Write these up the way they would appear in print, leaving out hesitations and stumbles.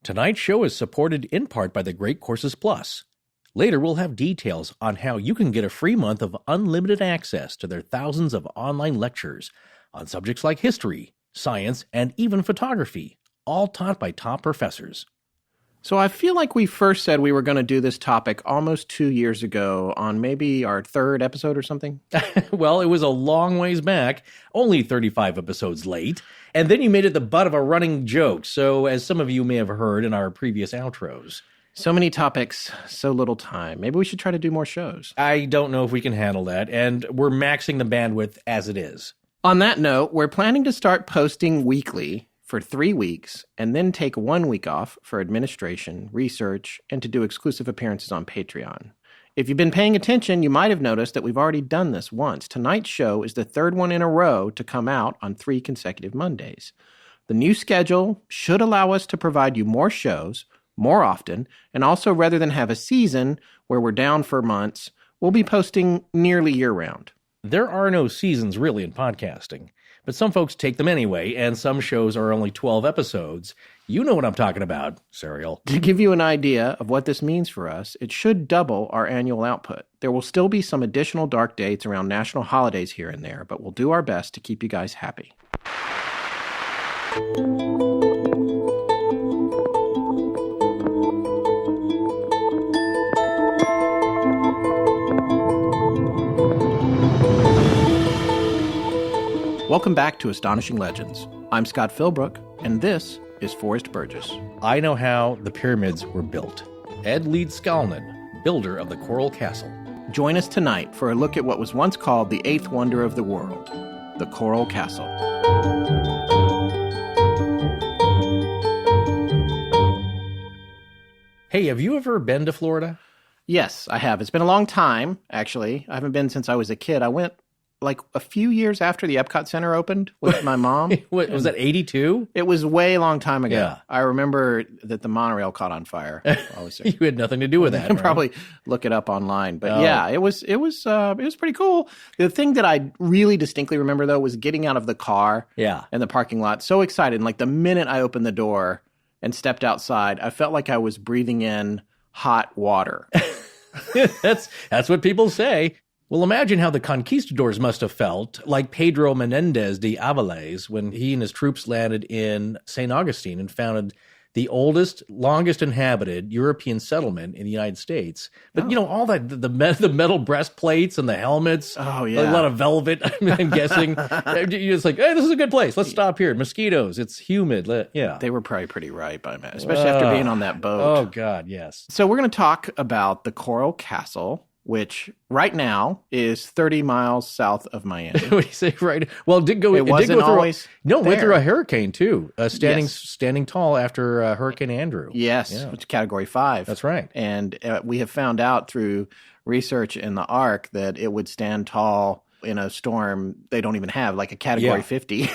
Tonight's show is supported in part by the Great Courses Plus. Later, we'll have details on how you can get a free month of unlimited access to their thousands of online lectures on subjects like history, science, and even photography, all taught by top professors. So I feel like we first said we were going to do this topic almost 2 years ago on maybe our third episode or something. Well, it was a long ways back, only 35 episodes late, and then you made it the butt of a running joke, so as some of you may have heard in our previous outros. So many topics, so little time. Maybe we should try to do more shows. I don't know if we can handle that, and we're maxing the bandwidth as it is. On that note, we're planning to start posting weekly for 3 weeks, and then take 1 week off for administration, research, and to do exclusive appearances on Patreon. If you've been paying attention, you might have noticed that we've already done this once. Tonight's show is the third one in a row to come out on 3 consecutive Mondays. The new schedule should allow us to provide you more shows, more often, and also rather than have a season where we're down for months, we'll be posting nearly year-round. There are no seasons really in podcasting, but some folks take them anyway, and some shows are only 12 episodes. You know what I'm talking about, Serial. To give you an idea of what this means for us, it should double our annual output. There will still be some additional dark dates around national holidays here and there, but we'll do our best to keep you guys happy. Welcome back to Astonishing Legends. I'm Scott Philbrook, and this is Forrest Burgess. I know how the pyramids were built. Ed Leedskalnin, builder of the Coral Castle. Join us tonight for a look at what was once called the eighth wonder of the world, the Coral Castle. Hey, have you ever been to Florida? Yes, I have. It's been a long time, actually. I haven't been since I was a kid. I went like a few years after the Epcot Center opened with my mom. What, was that 82? It was way long time ago. Yeah. I remember that the monorail caught on fire. You had nothing to do with that. I can right? probably look it up online. But yeah, it was pretty cool. The thing that I really distinctly remember though was getting out of the car in the parking lot. So excited. And like the minute I opened the door and stepped outside, I felt like I was breathing in hot water. That's what people say. Well, imagine how the conquistadors must have felt, like Pedro Menendez de Avilés, when he and his troops landed in St. Augustine and founded the oldest, longest inhabited European settlement in the United States. But, you know, all that, the metal breastplates and the helmets, a lot of velvet, I'm guessing. You're just like, hey, this is a good place. Let's stop here. Mosquitoes. It's humid. Yeah. They were probably pretty ripe, I imagine, especially after being on that boat. Oh, God, yes. So we're going to talk about the Coral Castle, which right now is 30 miles south of Miami. What do you say? Right. Well, it did go. It wasn't always went through a hurricane too. Standing tall after Hurricane Andrew. Yes, which is Category 5. That's right. And we have found out through research in the Ark that it would stand tall in a storm they don't even have, like a Category 50.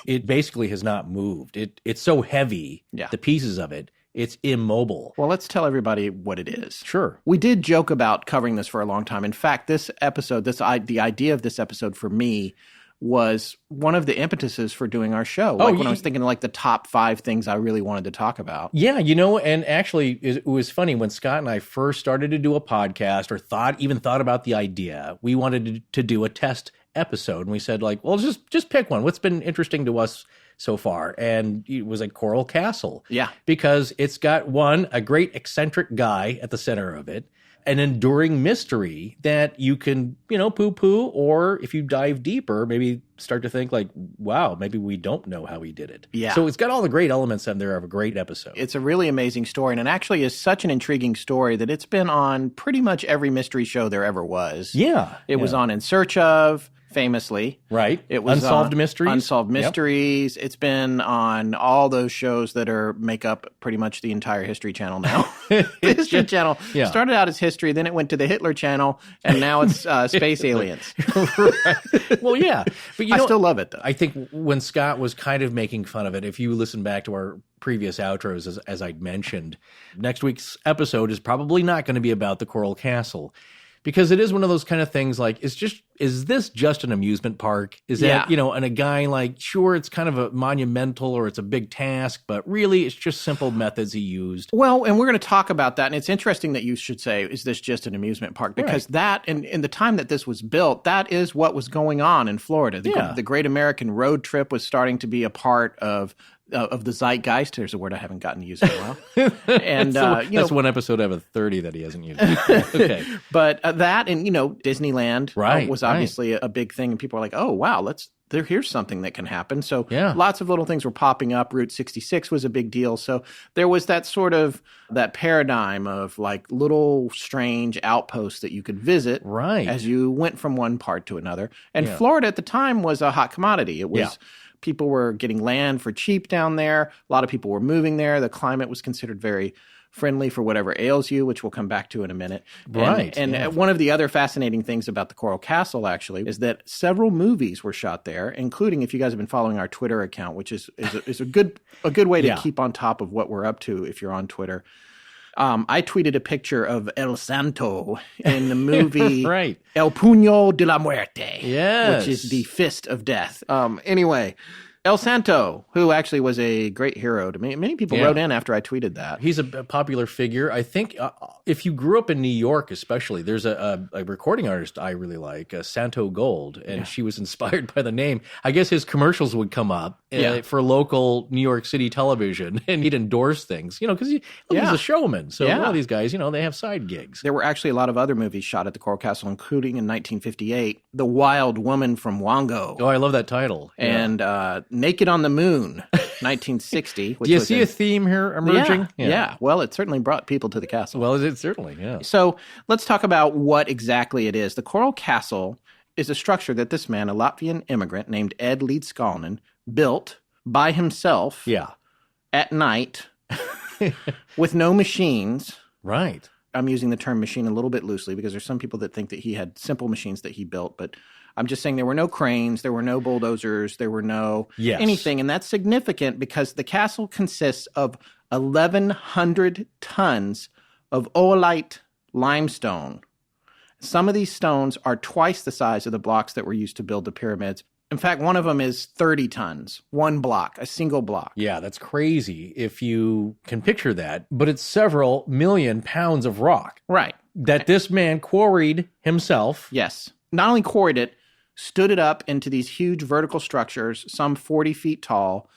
It basically has not moved. It's so heavy. The pieces of it. It's immobile. Well, let's tell everybody what it is. Sure. We did joke about covering this for a long time. In fact, this episode, the idea of this episode for me was one of the impetuses for doing our show. When I was thinking like the top 5 things I really wanted to talk about. Yeah, you know, and actually it was funny when Scott and I first started to do a podcast or thought about the idea, we wanted to do a test episode. And we said like, well, just pick one. What's been interesting to us so far? And it was like Coral Castle. Yeah. Because it's got a great eccentric guy at the center of it, an enduring mystery that you can, poo-poo, or if you dive deeper, maybe start to think like, wow, maybe we don't know how he did it. Yeah. So it's got all the great elements in there of a great episode. It's a really amazing story, and it actually is such an intriguing story that it's been on pretty much every mystery show there ever was. Yeah. It was on In Search Of, famously. Right. It was Unsolved Mysteries. Unsolved Mysteries. Yep. It's been on all those shows that make up pretty much the entire History Channel now. The History Channel started out as history, then it went to the Hitler Channel, and now it's space aliens. Right. Well, yeah. But I still love it, though. I think when Scott was kind of making fun of it, if you listen back to our previous outros, as I'd mentioned, next week's episode is probably not going to be about the Coral Castle. Because it is one of those kind of things like, is this just an amusement park? Is that, and a guy like, sure, it's kind of a monumental or it's a big task, but really it's just simple methods he used. Well, and we're going to talk about that. And it's interesting that you should say, is this just an amusement park? Because that, in the time that this was built, that is what was going on in Florida. The Great American Road Trip was starting to be a part of the zeitgeist. There's a word I haven't gotten to use in a while. And that's one episode out of 30 that he hasn't used. Okay. But that and, Disneyland was obviously a big thing. And people are like, oh, wow, here's something that can happen. So lots of little things were popping up. Route 66 was a big deal. So there was that sort of that paradigm of like little strange outposts that you could visit as you went from one part to another. And Florida at the time was a hot commodity. It was people were getting land for cheap down there. A lot of people were moving there. The climate was considered very friendly for whatever ails you, which we'll come back to in a minute. And one of the other fascinating things about the Coral Castle, actually, is that several movies were shot there, including, if you guys have been following our Twitter account, which is a good way to keep on top of what we're up to if you're on Twitter. I tweeted a picture of El Santo in the movie El Puño de la Muerte, which is the fist of death. Anyway, El Santo, who actually was a great hero to me. Many people wrote in after I tweeted that. He's a popular figure. I think if you grew up in New York especially, there's a recording artist I really like, Santo Gold, and she was inspired by the name. I guess his commercials would come up for local New York City television, and he'd endorse things, because he's a showman. So a lot of these guys, they have side gigs. There were actually a lot of other movies shot at the Coral Castle, including in 1958, The Wild Woman from Wango. Oh, I love that title. And Naked on the Moon, 1960. Do you see a theme here emerging? Yeah. Well, it certainly brought people to the castle. Well, it certainly, So let's talk about what exactly it is. The Coral Castle is a structure that this man, a Latvian immigrant named Ed Leedskalnin, built by himself at night with no machines. Right. I'm using the term machine a little bit loosely because there's some people that think that he had simple machines that he built, but I'm just saying there were no cranes, there were no bulldozers, there were no anything. And that's significant because the castle consists of 1,100 tons of oolite limestone. Some of these stones are twice the size of the blocks that were used to build the pyramids. In fact, one of them is 30 tons, one block, a single block. Yeah, that's crazy if you can picture that. But it's several million pounds of rock. Right. That this man quarried himself. Yes. Not only quarried it, stood it up into these huge vertical structures, some 40 feet tall,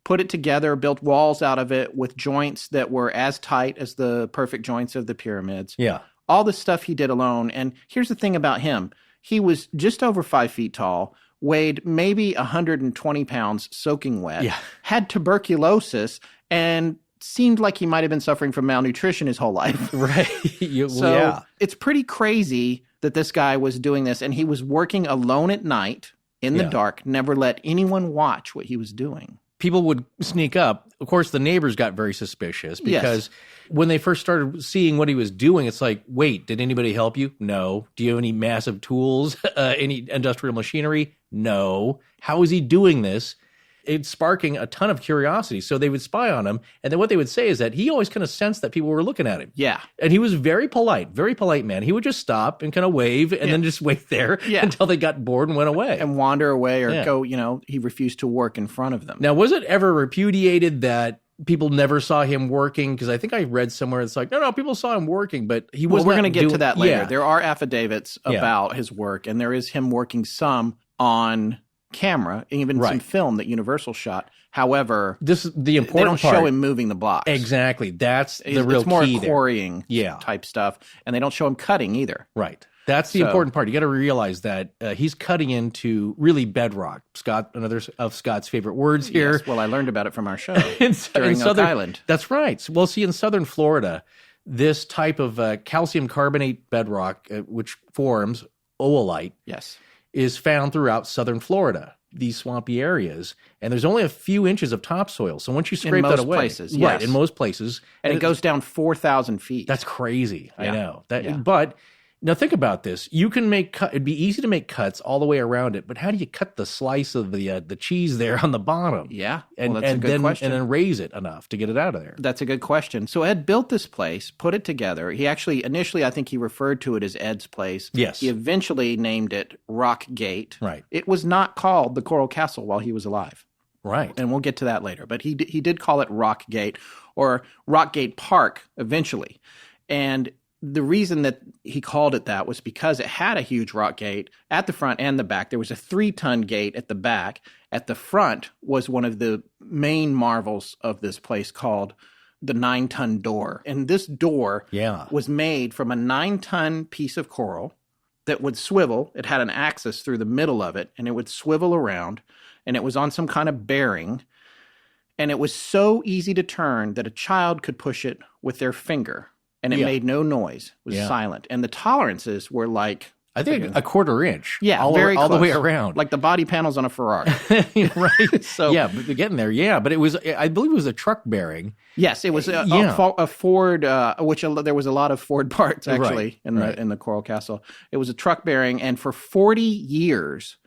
put it together, built walls out of it with joints that were as tight as the perfect joints of the pyramids. Yeah. All this stuff he did alone. And here's the thing about him. He was just over 5 feet tall, weighed maybe 120 pounds soaking wet, had tuberculosis, and seemed like he might have been suffering from malnutrition his whole life. Right. It's pretty crazy that this guy was doing this, and he was working alone at night in the dark, never let anyone watch what he was doing. People would sneak up. Of course, the neighbors got very suspicious because when they first started seeing what he was doing, it's like, wait, did anybody help you? No. Do you have any massive tools, any industrial machinery? No. How is he doing this? It's sparking a ton of curiosity. So they would spy on him. And then what they would say is that he always kind of sensed that people were looking at him. Yeah. And he was very polite man. He would just stop and kind of wave and then just wait there until they got bored and went away. And wander away or go, he refused to work in front of them. Now, was it ever repudiated that people never saw him working? Because I think I read somewhere it's like, no, people saw him working, but he was we're going to get to that later. Yeah. There are affidavits about his work, and there is him working some on camera, even some film that Universal shot. However, this is the important they don't part. show him moving the blocks. Exactly. That's the real it's more key quarrying type stuff, and they don't show him cutting either. Right. That's the important part. You got to realize that he's cutting into really bedrock. Scott, another of Scott's favorite words here. Yes, well, I learned about it from our show during Oak Island. That's right. Well, see, in southern Florida, this type of calcium carbonate bedrock, which forms oolite, is found throughout southern Florida, these swampy areas, and there's only a few inches of topsoil. So once you scrape that away, places, right, in most places, and it goes down 4,000 feet. That's crazy. I know that, but Now think about this. You can it'd be easy to make cuts all the way around it, but how do you cut the slice of the cheese there on the bottom? Yeah, and that's a good question. And then raise it enough to get it out of there. That's a good question. So Ed built this place, put it together. He actually, initially, I think he referred to it as Ed's place. Yes. He eventually named it Rock Gate. Right. It was not called the Coral Castle while he was alive. Right. And we'll get to that later. But he did call it Rock Gate or Rock Gate Park eventually. And the reason that he called it that was because it had a huge rock gate at the front and the back. There was a 3-ton gate at the back. At the front was one of the main marvels of this place called the 9-ton door. And this door was made from a 9-ton piece of coral that would swivel. It had an axis through the middle of it, and it would swivel around, and it was on some kind of bearing. And it was so easy to turn that a child could push it with their finger. And it made no noise. It was silent. And the tolerances were like... I think a quarter inch. Yeah, all the way around. Like the body panels on a Ferrari. Right. So yeah, but they're getting there. Yeah, but I believe it was a truck bearing. Yes, it was a Ford, which there was a lot of Ford parts actually in the Coral Castle. It was a truck bearing, and for 40 years,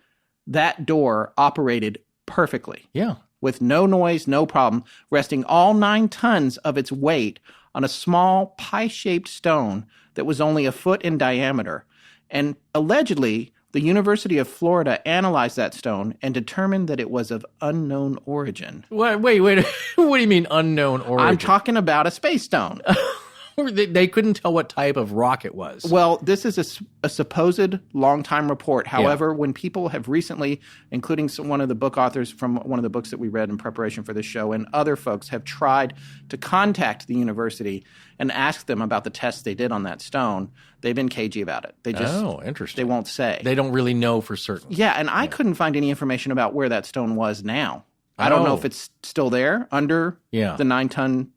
that door operated perfectly. Yeah. With no noise, no problem, resting all 9 tons of its weight on a small pie-shaped stone that was only a foot in diameter. And allegedly, the University of Florida analyzed that stone and determined that it was of unknown origin. Wait. What do you mean unknown origin? I'm talking about a space stone. They couldn't tell what type of rock it was. Well, this is a supposed long-time report. However, when people have recently, including one of the book authors from one of the books that we read in preparation for this show, and other folks have tried to contact the university and ask them about the tests they did on that stone, they've been cagey about it. They just, interesting. They won't say. They don't really know for certain. Yeah, and I couldn't find any information about where that stone was now. I don't know if it's still there under the 9-ton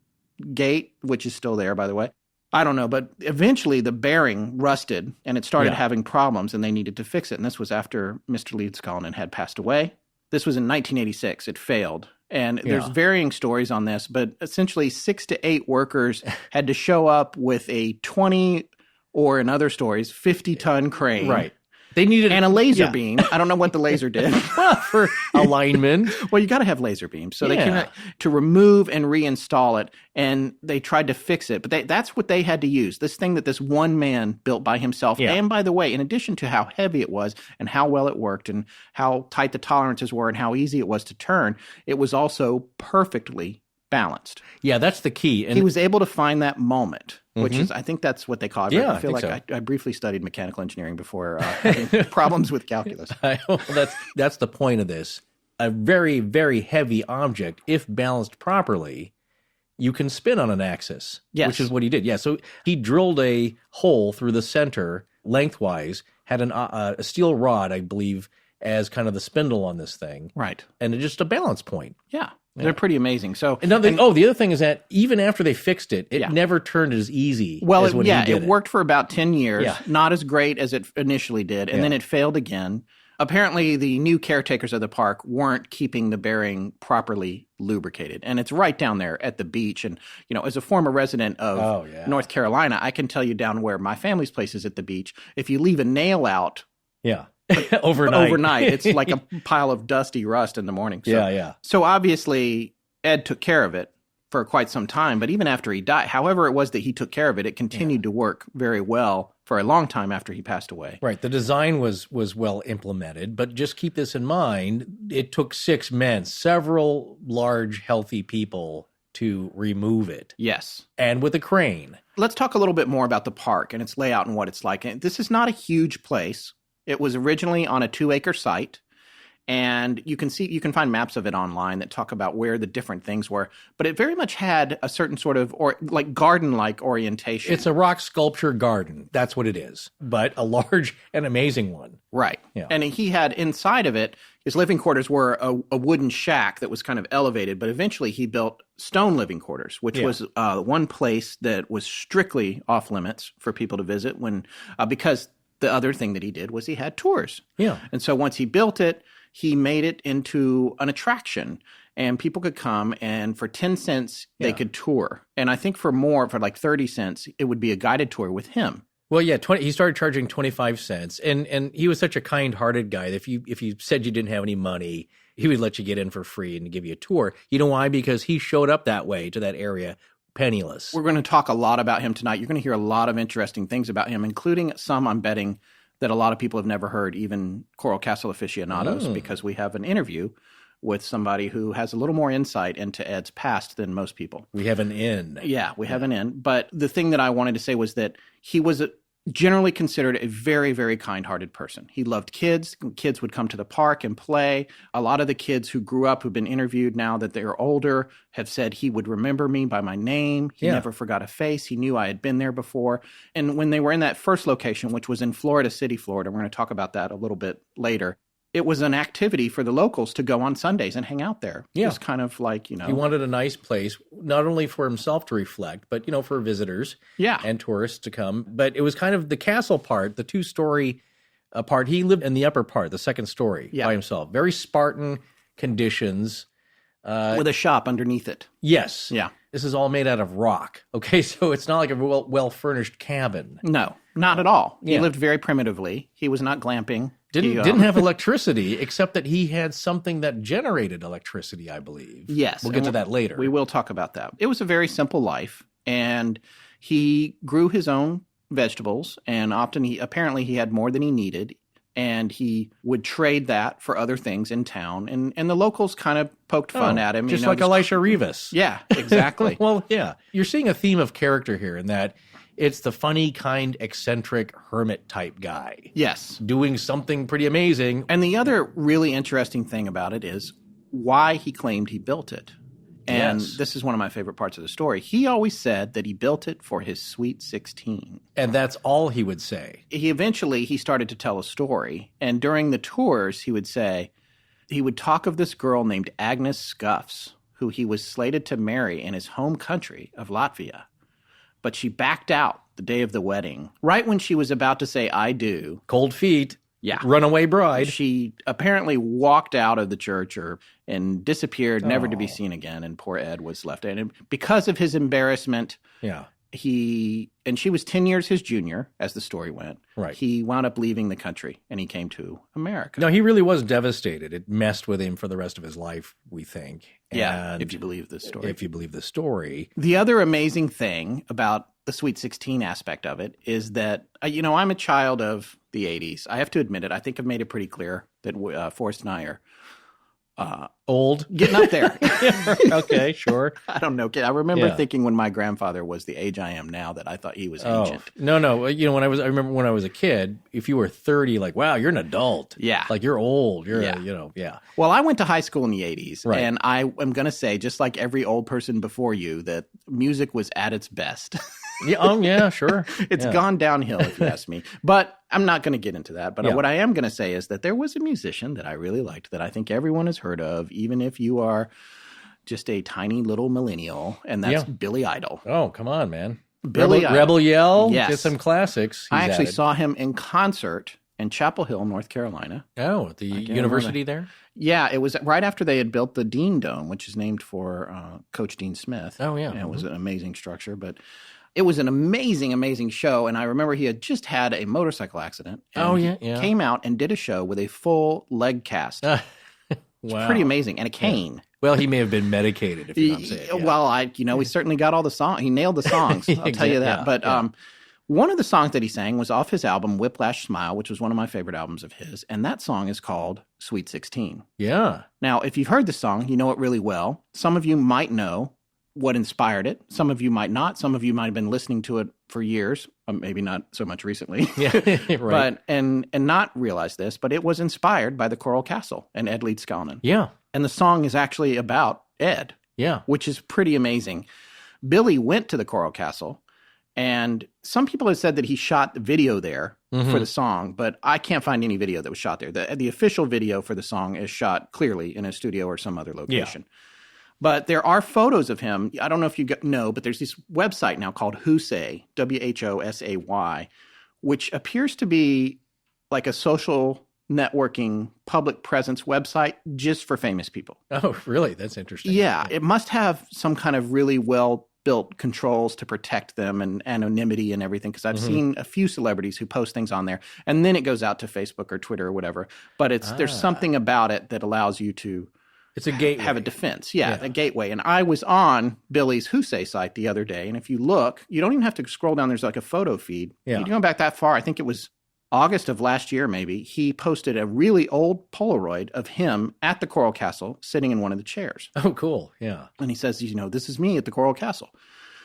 gate, which is still there, by the way. I don't know, but eventually the bearing rusted and it started having problems and they needed to fix it. And this was after Mr. Leedskalnin had passed away. This was in 1986. It failed. And there's varying stories on this, but essentially 6 to 8 workers had to show up with a 20 or in other stories, 50-ton crane. Right. They needed a laser beam. I don't know what the laser did. For alignment. Well, you got to have laser beams. So they came to remove and reinstall it, and they tried to fix it. But that's what they had to use, this thing that this one man built by himself. Yeah. And by the way, in addition to how heavy it was and how well it worked and how tight the tolerances were and how easy it was to turn, it was also perfectly balanced. Yeah, that's the key. And he was able to find that moment, which is, I think that's what they call it. Yeah, I feel like so. I briefly studied mechanical engineering before having problems with calculus. That's the point of this. A very, very heavy object, if balanced properly, you can spin on an axis, which is what he did. Yeah, so he drilled a hole through the center lengthwise, had a steel rod, I believe, as kind of the spindle on this thing. Right. And just a balance point. Yeah. They're pretty amazing. So, the other thing is that even after they fixed it, it never turned as easy as when he did it. It worked for about 10 years, not as great as it initially did, and then it failed again. Apparently, the new caretakers of the park weren't keeping the bearing properly lubricated, and it's right down there at the beach. And, as a former resident of North Carolina, I can tell you down where my family's place is at the beach, if you leave a nail out overnight, it's like a pile of dusty rust in the morning. So, So obviously, Ed took care of it for quite some time, but even after he died, however it was that he took care of it, it continued to work very well for a long time after he passed away. Right. The design was well implemented, but just keep this in mind. It took 6 men, several large, healthy people to remove it. Yes. And with a crane. Let's talk a little bit more about the park and its layout and what it's like. And this is not a huge place. It was originally on a 2-acre site, and you can find maps of it online that talk about where the different things were, but it very much had a certain sort of garden-like orientation. It's a rock sculpture garden. That's what it is, but a large and amazing one. Right. Yeah. And he had inside of it, his living quarters were a wooden shack that was kind of elevated, but eventually he built stone living quarters, which was one place that was strictly off limits for people to visit because the other thing that he did was he had tours. Yeah. And so once he built it, he made it into an attraction. And people could come, and for 10 cents, they could tour. And I think for like 30 cents, it would be a guided tour with him. Well, yeah, he started charging 25 cents, and he was such a kind-hearted guy that if you said you didn't have any money, he would let you get in for free and give you a tour. You know why? Because he showed up that way to that area penniless. We're going to talk a lot about him tonight. You're going to hear a lot of interesting things about him, including some, I'm betting, that a lot of people have never heard, even Coral Castle aficionados, because we have an interview with somebody who has a little more insight into Ed's past than most people. We have an in. Yeah, we have an in. But the thing that I wanted to say was that he was generally considered a very, very kind-hearted person. He loved kids. Kids would come to the park and play. A lot of the kids who grew up, who've been interviewed now that they're older, have said he would remember me by my name. He never forgot a face. He knew I had been there before. And when they were in that first location, which was in Florida City, Florida, we're going to talk about that a little bit later, it was an activity for the locals to go on Sundays and hang out there. Yeah. It was kind of like, He wanted a nice place, not only for himself to reflect, but, for visitors and tourists to come. But it was kind of the castle part, the two-story part. He lived in the upper part, the second story, by himself. Very Spartan conditions. With a shop underneath it. Yes. Yeah. This is all made out of rock. Okay, so it's not like a well-furnished cabin. No, not at all. He lived very primitively. He was not glamping. Didn't have electricity, except that he had something that generated electricity, I believe. Yes. We'll get to that later. We will talk about that. It was a very simple life, and he grew his own vegetables, and often he had more than he needed, and he would trade that for other things in town, and the locals kind of poked fun at him. Just like Elisha Rivas. Yeah, exactly. Well, yeah. You're seeing a theme of character here in that it's the funny, kind, eccentric, hermit-type guy. Yes. Doing something pretty amazing. And the other really interesting thing about it is why he claimed he built it. And this is one of my favorite parts of the story. He always said that he built it for his Sweet 16. And that's all he would say. He started to tell a story. And during the tours, he would talk of this girl named Agnes Scuffs, who he was slated to marry in his home country of Latvia. But she backed out the day of the wedding, right when she was about to say, I do. Cold feet. Yeah. Runaway bride. She apparently walked out of the church and disappeared, never to be seen again. And poor Ed was left. And because of his embarrassment, she was 10 years his junior, as the story went. Right. He wound up leaving the country, and he came to America. No, he really was devastated. It messed with him for the rest of his life, we think. Yeah, if you believe this story. The other amazing thing about the Sweet 16 aspect of it is that, I'm a child of the 80s. I have to admit it. I think I've made it pretty clear that Forrest and I are old, getting up there. Okay, sure. I don't know. I remember thinking when my grandfather was the age I am now that I thought he was ancient. No. I remember when I was a kid, if you were 30, like, wow, you're an adult. Yeah. Like you're old. You're, Well, I went to high school in the 80s, right. And I am going to say, just like every old person before you, that music was at its best. Yeah, sure. It's gone downhill, if you ask me. But I'm not going to get into that. But what I am going to say is that there was a musician that I really liked that I think everyone has heard of, even if you are just a tiny little millennial, and that's Billy Idol. Oh, come on, man. Billy Idol. Rebel Yell? Yes. Get some classics. I actually saw him in concert in Chapel Hill, North Carolina. Oh, at the university there? Yeah, it was right after they had built the Dean Dome, which is named for Coach Dean Smith. Oh, yeah. And it was an amazing structure, but it was an amazing, amazing show. And I remember he had just had a motorcycle accident. And he came out and did a show with a full leg cast. Wow. It's pretty amazing. And a cane. Yeah. Well, he may have been medicated, if you're not saying. Yeah. Well, we certainly got all the songs. He nailed the songs. I'll tell you that. But one of the songs that he sang was off his album, Whiplash Smile, which was one of my favorite albums of his. And that song is called Sweet 16. Yeah. Now, if you've heard the song, you know it really well. Some of you might know what inspired it. Some of you might not. Some of you might have been listening to it for years, maybe not so much recently. Yeah, right. But and not realize this, but it was inspired by the Coral Castle and Ed Leedskalnin. Yeah. And the song is actually about Ed. Yeah. Which is pretty amazing. Billy went to the Coral Castle, and some people have said that he shot the video there for the song, but I can't find any video that was shot there. The official video for the song is shot clearly in a studio or some other location. Yeah. But there are photos of him. I don't know if you know, but there's this website now called Whosay, WHOSAY, which appears to be like a social networking public presence website just for famous people. Oh, really? That's interesting. Yeah. It must have some kind of really well built controls to protect them and anonymity and everything, because I've seen a few celebrities who post things on there, and then it goes out to Facebook or Twitter or whatever. But there's something about it that allows you to It's a gateway. have a defense. Yeah, a gateway. And I was on Billy's Who Say site the other day, and if you look, you don't even have to scroll down. There's like a photo feed. Yeah. You go back that far, I think it was August of last year maybe, he posted a really old Polaroid of him at the Coral Castle sitting in one of the chairs. Oh, cool. Yeah. And he says, this is me at the Coral Castle.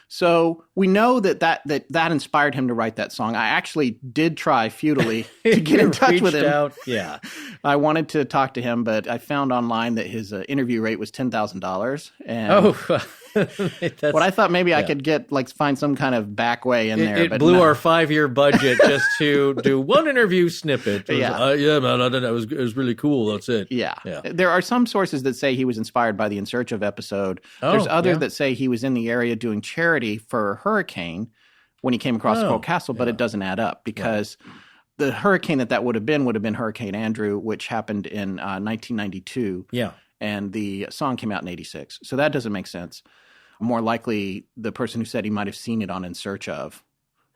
So we know that inspired him to write that song. I actually did try futilely to get in touch with him. Out. Yeah. I wanted to talk to him, but I found online that his interview rate was $10,000. And what I thought maybe I could get, find some kind of back way in there. It blew our 5-year budget just to do one interview snippet. Man, it was really cool. That's it. Yeah. There are some sources that say he was inspired by the In Search of episode. There's others that say he was in the area doing charity for a hurricane when he came across the Coral Castle, but it doesn't add up because the hurricane that would have been Hurricane Andrew, which happened in 1992. Yeah. And the song came out in 86. So that doesn't make sense. More likely, the person who said he might have seen it on In Search of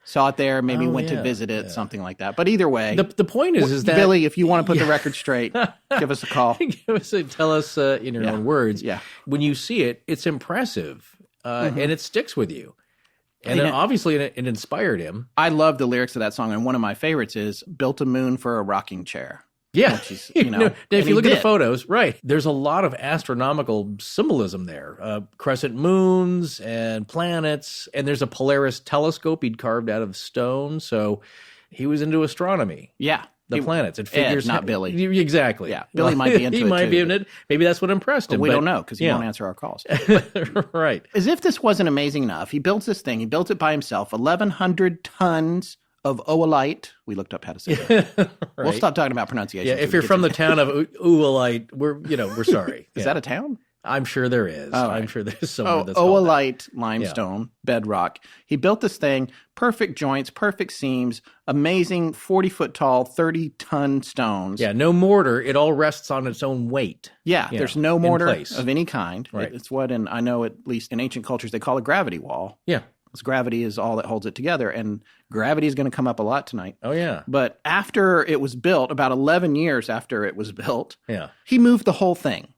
saw it there, maybe went to visit it, something like that. But either way, the point is that Billy, if you want to put the record straight, give us a call. Tell us in your own words. Yeah. When you see it, it's impressive, and it sticks with you. And then obviously it inspired him. I love the lyrics of that song, and one of my favorites is "Built a moon for a rocking chair." Yeah. Which is, if you look at the photos, there's a lot of astronomical symbolism there. Crescent moons and planets, and there's a Polaris telescope he'd carved out of stone. So he was into astronomy. Yeah. The planets. It figures. Not Billy. Exactly. Yeah. Billy might be into it. He might be in it. Maybe that's what impressed him. But we don't know because he won't answer our calls. Right. As if this wasn't amazing enough, he builds this thing. He built it by himself, 1,100 tons of oolite. We looked up how to say that. Right. We'll stop talking about pronunciation. Yeah, if you're from the town of oolite, we're sorry. Is that a town? I'm sure there is. Oh, I'm sure there's somewhere that's called oolite limestone, bedrock. He built this thing, perfect joints, perfect seams, amazing 40-foot tall, 30-ton stones. Yeah, no mortar. It all rests on its own weight. Yeah, there's no mortar of any kind. Right. It's what, I know at least in ancient cultures, they call a gravity wall. Yeah. Because gravity is all that holds it together, and gravity is going to come up a lot tonight. Oh, yeah. But after it was built, about 11 years after it was built, he moved the whole thing.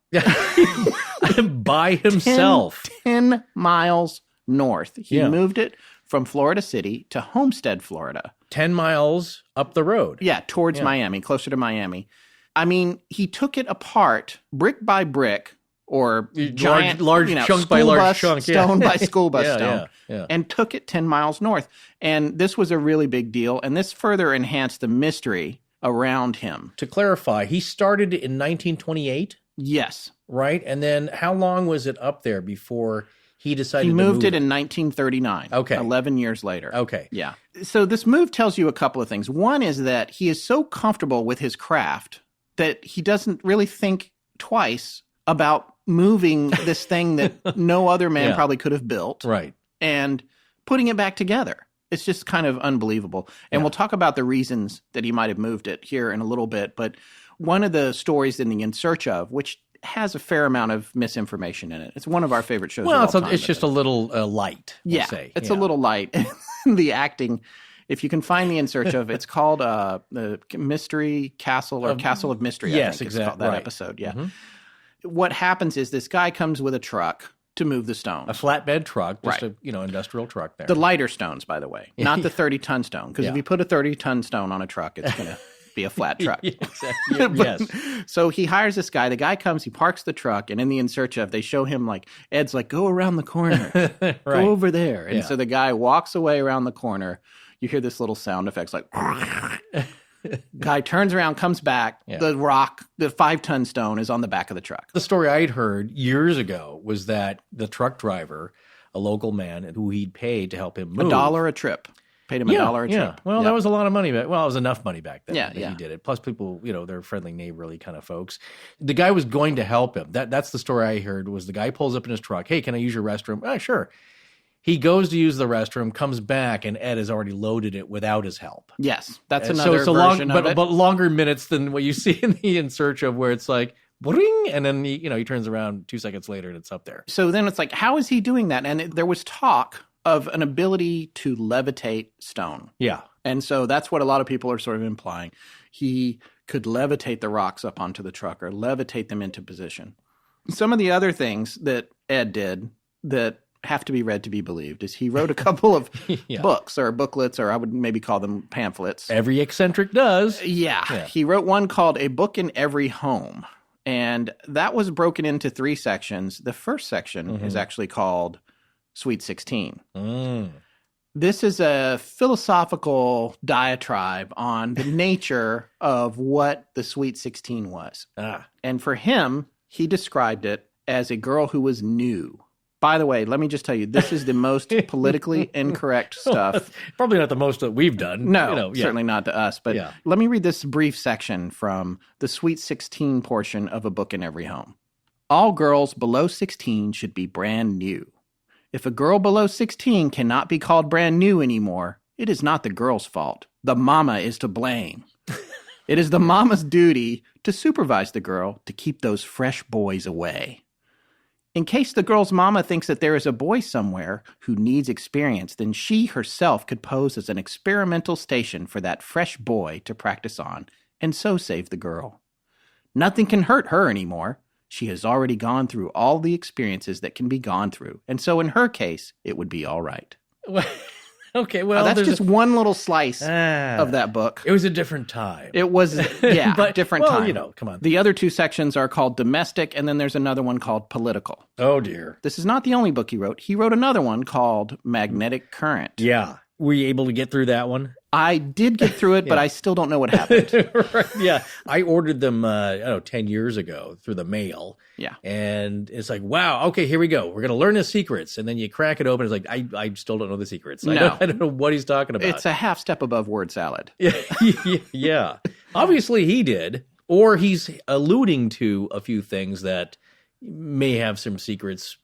By himself. 10 miles north. He moved it from Florida City to Homestead, Florida. 10 miles up the road. Yeah, towards Miami, closer to Miami. I mean, he took it apart brick by brick, or giant, large chunk by large chunk, stone by school bus stone, and took it 10 miles north. And this was a really big deal, and this further enhanced the mystery around him. To clarify, he started in 1928? Yes. Right? And then how long was it up there before he decided to move it? He moved it in 1939. Okay. 11 years later. Okay. Yeah. So this move tells you a couple of things. One is that he is so comfortable with his craft that he doesn't really think twice about moving this thing that no other man probably could have built. Right. And putting it back together. It's just kind of unbelievable. And we'll talk about the reasons that he might have moved it here in a little bit. But one of the stories in the In Search of, which has a fair amount of misinformation in it. It's one of our favorite shows. Well, of all time, it's just a little light. We'll say. It's a little light. The acting, if you can find the In Search of, it's called the Mystery Castle or Castle of Mystery. Yes, I think exactly. It's called that episode. Yeah. Mm-hmm. What happens is this guy comes with a truck to move the stones. A flatbed truck, just a industrial truck there. The lighter stones, by the way, not the 30-ton stone. Because if you put a 30-ton stone on a truck, it's going to be a flat truck. Exactly. Yes. So he hires this guy. The guy comes, he parks the truck, and in the In Search of, they show him Ed's go around the corner, go over there. And so the guy walks away around the corner. You hear this little sound effects Guy turns around, comes back. Yeah. The rock, the 5-ton stone is on the back of the truck. The story I'd heard years ago was that the truck driver, a local man who he'd paid to help him move. $1 a trip. Paid him $1 a trip. Well, that was a lot of money. Well, it was enough money back then that he did it. Plus people, they're friendly, neighborly kind of folks. The guy was going to help him. That's the story I heard was the guy pulls up in his truck. Hey, can I use your restroom? Sure. He goes to use the restroom, comes back, and Ed has already loaded it without his help. Yes, that's another version of it. But longer minutes than what you see in the In Search of, where it's bring, and then he turns around 2 seconds later and it's up there. So then it's like, how is he doing that? And there was talk of an ability to levitate stone. Yeah. And so that's what a lot of people are sort of implying. He could levitate the rocks up onto the truck or levitate them into position. Some of the other things that Ed did that have to be read to be believed is he wrote a couple of books or booklets, or I would maybe call them pamphlets. Every eccentric does. Yeah. He wrote one called A Book in Every Home. And that was broken into 3 sections. The first section is actually called Sweet 16. This is a philosophical diatribe on the nature of what the Sweet 16 was. And for him, he described it as a girl who was new. By the way, let me just tell you, this is the most politically incorrect stuff. Probably not the most that we've done. No, certainly not to us. But let me read this brief section from the Sweet 16 portion of A Book in Every Home. All girls below 16 should be brand new. If a girl below 16 cannot be called brand new anymore, it is not the girl's fault. The mama is to blame. It is the mama's duty to supervise the girl to keep those fresh boys away. In case the girl's mama thinks that there is a boy somewhere who needs experience, then she herself could pose as an experimental station for that fresh boy to practice on, and so save the girl. Nothing can hurt her anymore. She has already gone through all the experiences that can be gone through, and so in her case, it would be all right. Okay, well, that's just one little slice of that book. It was a different time. It was, different time. Come on. The other 2 sections are called domestic, and then there's another one called political. Oh, dear. This is not the only book he wrote. He wrote another one called Magnetic Current. Yeah. Were you able to get through that one? I did get through it, but I still don't know what happened. Right, yeah. I ordered them, 10 years ago through the mail. Yeah. And it's like, wow, okay, here we go. We're going to learn the secrets. And then you crack it open. It's like, I still don't know the secrets. No. I don't know what he's talking about. It's a half step above word salad. Yeah. Obviously he did. Or he's alluding to a few things that may have some secrets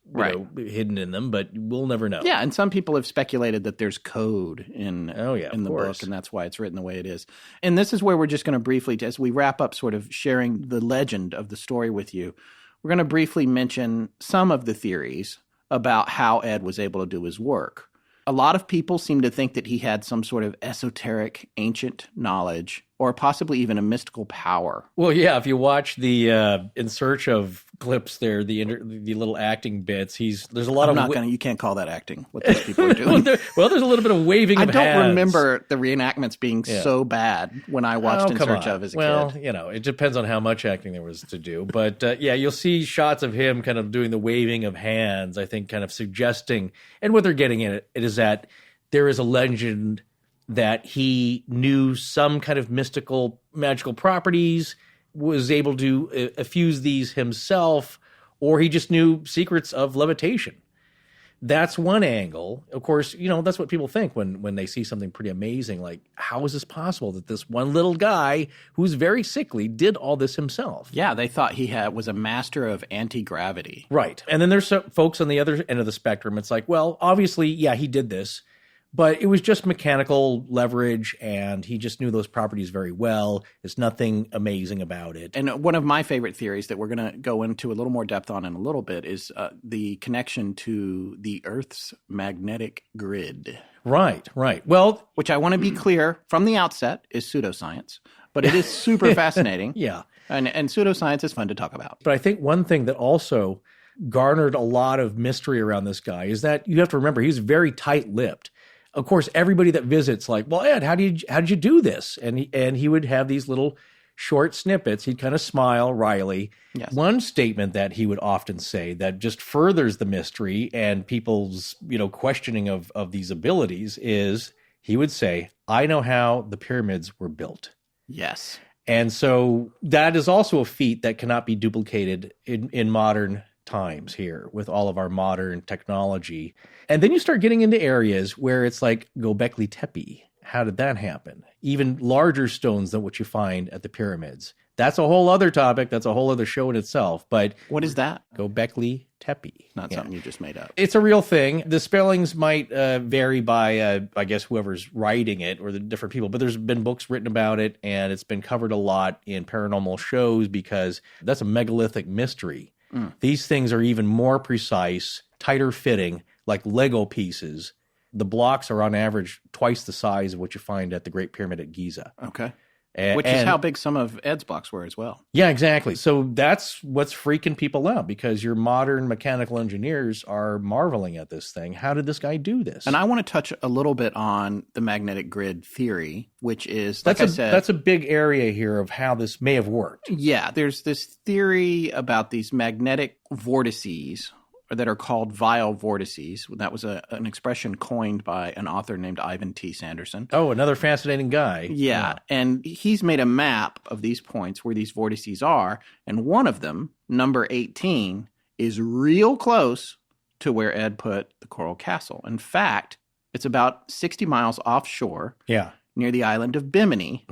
hidden in them, but we'll never know. Yeah, and some people have speculated that there's code in the book, and that's why it's written the way it is. And this is where we're just going to briefly, as we wrap up sort of sharing the legend of the story with you, we're going to briefly mention some of the theories about how Ed was able to do his work. A lot of people seem to think that he had some sort of esoteric, ancient knowledge, or possibly even a mystical power. Well, yeah, if you watch the In Search of clips there, the little acting bits, there's a lot you can't call that acting, what these people are doing. There's a little bit of waving of hands. I don't remember the reenactments being so bad when I watched In Search of as a kid. Well, it depends on how much acting there was to do. But you'll see shots of him kind of doing the waving of hands, I think kind of suggesting, and what they're getting at it is that there is a legend that he knew some kind of mystical, magical properties, was able to effuse these himself, or he just knew secrets of levitation. That's one angle. Of course, that's what people think when they see something pretty amazing. Like, how is this possible that this one little guy who's very sickly did all this himself? Yeah, they thought he was a master of anti-gravity. Right. And then there's some folks on the other end of the spectrum. It's like, well, obviously, yeah, he did this, but it was just mechanical leverage, and he just knew those properties very well. There's nothing amazing about it. And one of my favorite theories that we're going to go into a little more depth on in a little bit is the connection to the Earth's magnetic grid. Right. Well, which I want to be clear from the outset is pseudoscience, but it is super fascinating. Yeah. And pseudoscience is fun to talk about. But I think one thing that also garnered a lot of mystery around this guy is that you have to remember he's very tight-lipped. Of course, everybody that visits, like, well, Ed, how did you do this? And he would have these little short snippets. He'd kind of smile wryly. Yes. One statement that he would often say that just furthers the mystery and people's questioning of these abilities is he would say, "I know how the pyramids were built." Yes. And so that is also a feat that cannot be duplicated in modern times here with all of our modern technology. And then you start getting into areas where it's like Göbekli Tepe. How did that happen? Even larger stones than what you find at the pyramids. That's a whole other topic. That's a whole other show in itself. But What is that? Göbekli Tepe. Not something you just made up. It's a real thing. The spellings might vary by, I guess, whoever's writing it or the different people. But there's been books written about it, and it's been covered a lot in paranormal shows because that's a megalithic mystery. These things are even more precise, tighter fitting, like Lego pieces. The blocks are on average twice the size of what you find at the Great Pyramid at Giza. Okay. Which is how big some of Ed's blocks were as well. Yeah, exactly. So that's what's freaking people out because your modern mechanical engineers are marveling at this thing. How did this guy do this? And I want to touch a little bit on the magnetic grid theory, which is, that's a big area here of how this may have worked. Yeah, there's this theory about these magnetic vortices that are called vile vortices. That was an expression coined by an author named Ivan T. Sanderson. Oh, another fascinating guy. Yeah, and he's made a map of these points where these vortices are, and one of them, number 18, is real close to where Ed put the Coral Castle. In fact, it's about 60 miles offshore near the island of Bimini,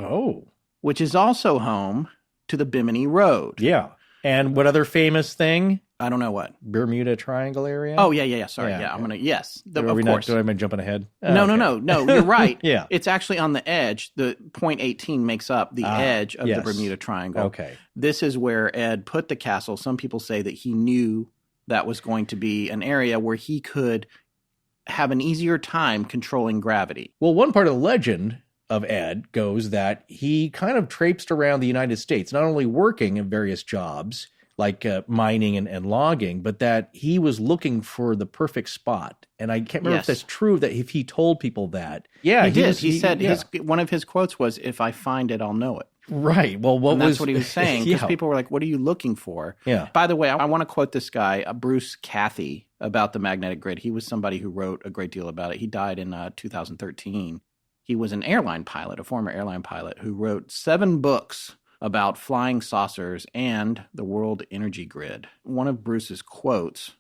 which is also home to the Bimini Road. Yeah. And what other famous thing? I don't know what. Bermuda Triangle area? Oh, yeah. Sorry. Yeah, I'm going to, yes. Of course. Do I been jumping ahead? No, you're right. Yeah. It's actually on the edge. The point 18 makes up the edge of the Bermuda Triangle. Okay. This is where Ed put the castle. Some people say that he knew that was going to be an area where he could have an easier time controlling gravity. Well, one part of the legend of Ed goes that he kind of traipsed around the United States, not only working in various jobs like mining and logging, but that he was looking for the perfect spot. And I can't remember if that's true, that if he told people that. Yeah, he did. He said one of his quotes was, "If I find it, I'll know it." Right. Well, that's what he was saying, because people were like, what are you looking for? Yeah. By the way, I want to quote this guy, Bruce Cathy, about the magnetic grid. He was somebody who wrote a great deal about it. He died in 2013. He was an airline pilot, a former airline pilot, who wrote 7 books about flying saucers and the world energy grid. One of Bruce's quotes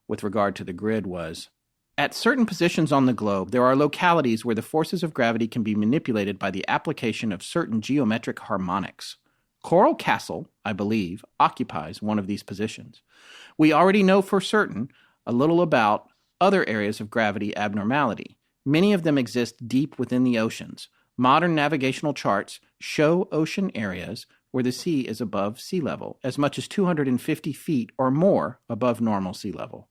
with regard to the grid was, "At certain positions on the globe, there are localities where the forces of gravity can be manipulated by the application of certain geometric harmonics. Coral Castle, I believe, occupies one of these positions. We already know for certain a little about other areas of gravity abnormality. Many of them exist deep within the oceans. Modern navigational charts show ocean areas where the sea is above sea level, as much as 250 feet or more above normal sea level.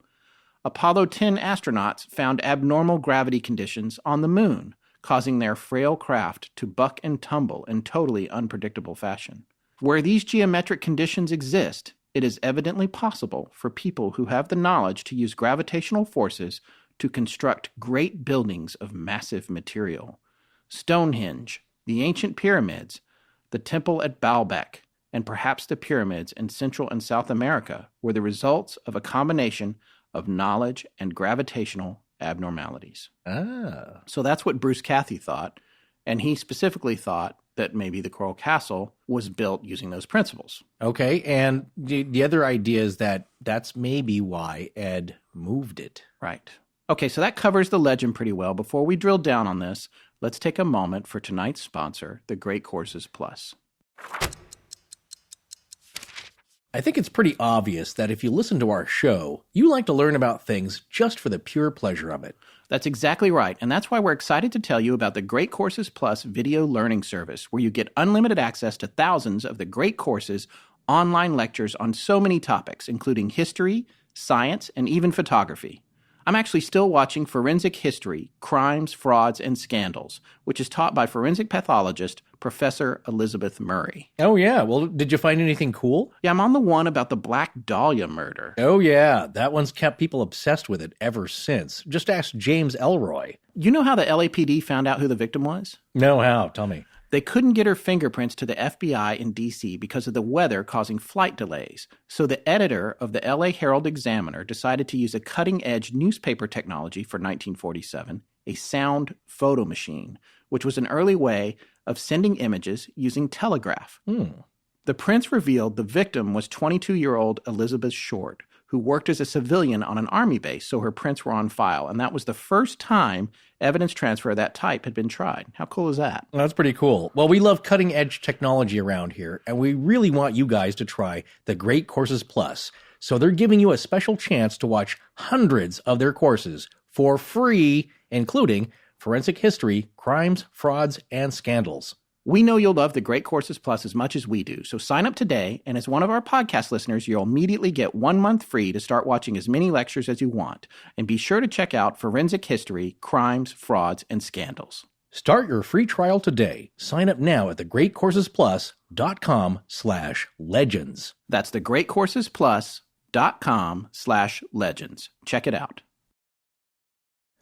Apollo 10 astronauts found abnormal gravity conditions on the moon, causing their frail craft to buck and tumble in totally unpredictable fashion. Where these geometric conditions exist, it is evidently possible for people who have the knowledge to use gravitational forces to construct great buildings of massive material. Stonehenge, the ancient pyramids, the temple at Baalbek, and perhaps the pyramids in Central and South America were the results of a combination of knowledge and gravitational abnormalities." So that's what Bruce Cathy thought, and he specifically thought that maybe the Coral Castle was built using those principles. Okay, and the other idea is that that's maybe why Ed moved it. Right. Okay, so that covers the legend pretty well. Before we drill down on this, let's take a moment for tonight's sponsor, the Great Courses Plus. I think it's pretty obvious that if you listen to our show, you like to learn about things just for the pure pleasure of it. That's exactly right, and that's why we're excited to tell you about the Great Courses Plus video learning service, where you get unlimited access to thousands of the Great Courses online lectures on so many topics, including history, science, and even photography. I'm actually still watching Forensic History, Crimes, Frauds, and Scandals, which is taught by forensic pathologist Professor Elizabeth Murray. Oh, yeah. Well, did you find anything cool? Yeah, I'm on the one about the Black Dahlia murder. Oh, yeah. That one's kept people obsessed with it ever since. Just ask James Elroy. You know how the LAPD found out who the victim was? No, how? Tell me. They couldn't get her fingerprints to the FBI in D.C. because of the weather causing flight delays. So the editor of the L.A. Herald-Examiner decided to use a cutting-edge newspaper technology for 1947, a sound photo machine, which was an early way of sending images using telegraph. The prints revealed the victim was 22-year-old Elizabeth Short, who worked as a civilian on an army base, so her prints were on file. And that was the first time evidence transfer of that type had been tried. How cool is that? Well, that's pretty cool. Well, we love cutting-edge technology around here, and we really want you guys to try the Great Courses Plus. So they're giving you a special chance to watch hundreds of their courses for free, including forensic history, crimes, frauds, and scandals. We know you'll love the Great Courses Plus as much as we do, so sign up today, and as one of our podcast listeners, you'll immediately get 1 month free to start watching as many lectures as you want. And be sure to check out forensic history, crimes, frauds, and scandals. Start your free trial today. Sign up now at thegreatcoursesplus.com/legends. That's thegreatcoursesplus.com/legends. Check it out.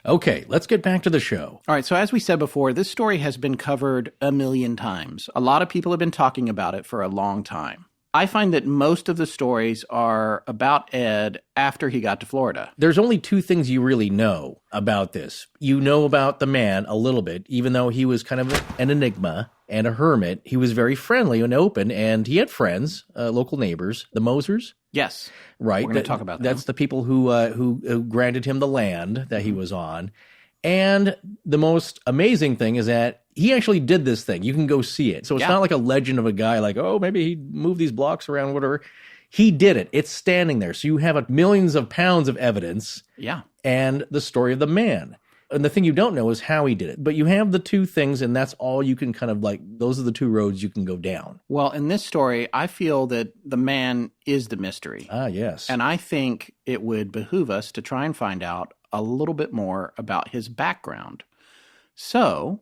Okay, let's get back to the show. All right, so as we said before, this story has been covered a million times. A lot of people have been talking about it for a long time. I find that most of the stories are about Ed after he got to Florida. There's only two things you really know about this. You know about the man a little bit, even though he was kind of an enigma and a hermit. He was very friendly and open, and he had friends, local neighbors, the Mosers. Yes. Right. We're going to talk about that. That's the people who granted him the land that he was on. And the most amazing thing is that he actually did this thing. You can go see it. So it's not like a legend of a guy like, oh, maybe he moved these blocks around, whatever. He did it. It's standing there. So you have millions of pounds of evidence. Yeah. And the story of the man. And the thing you don't know is how he did it. But you have the two things, and that's all you can kind of those are the two roads you can go down. Well, in this story, I feel that the man is the mystery. Ah, yes. And I think it would behoove us to try and find out a little bit more about his background. So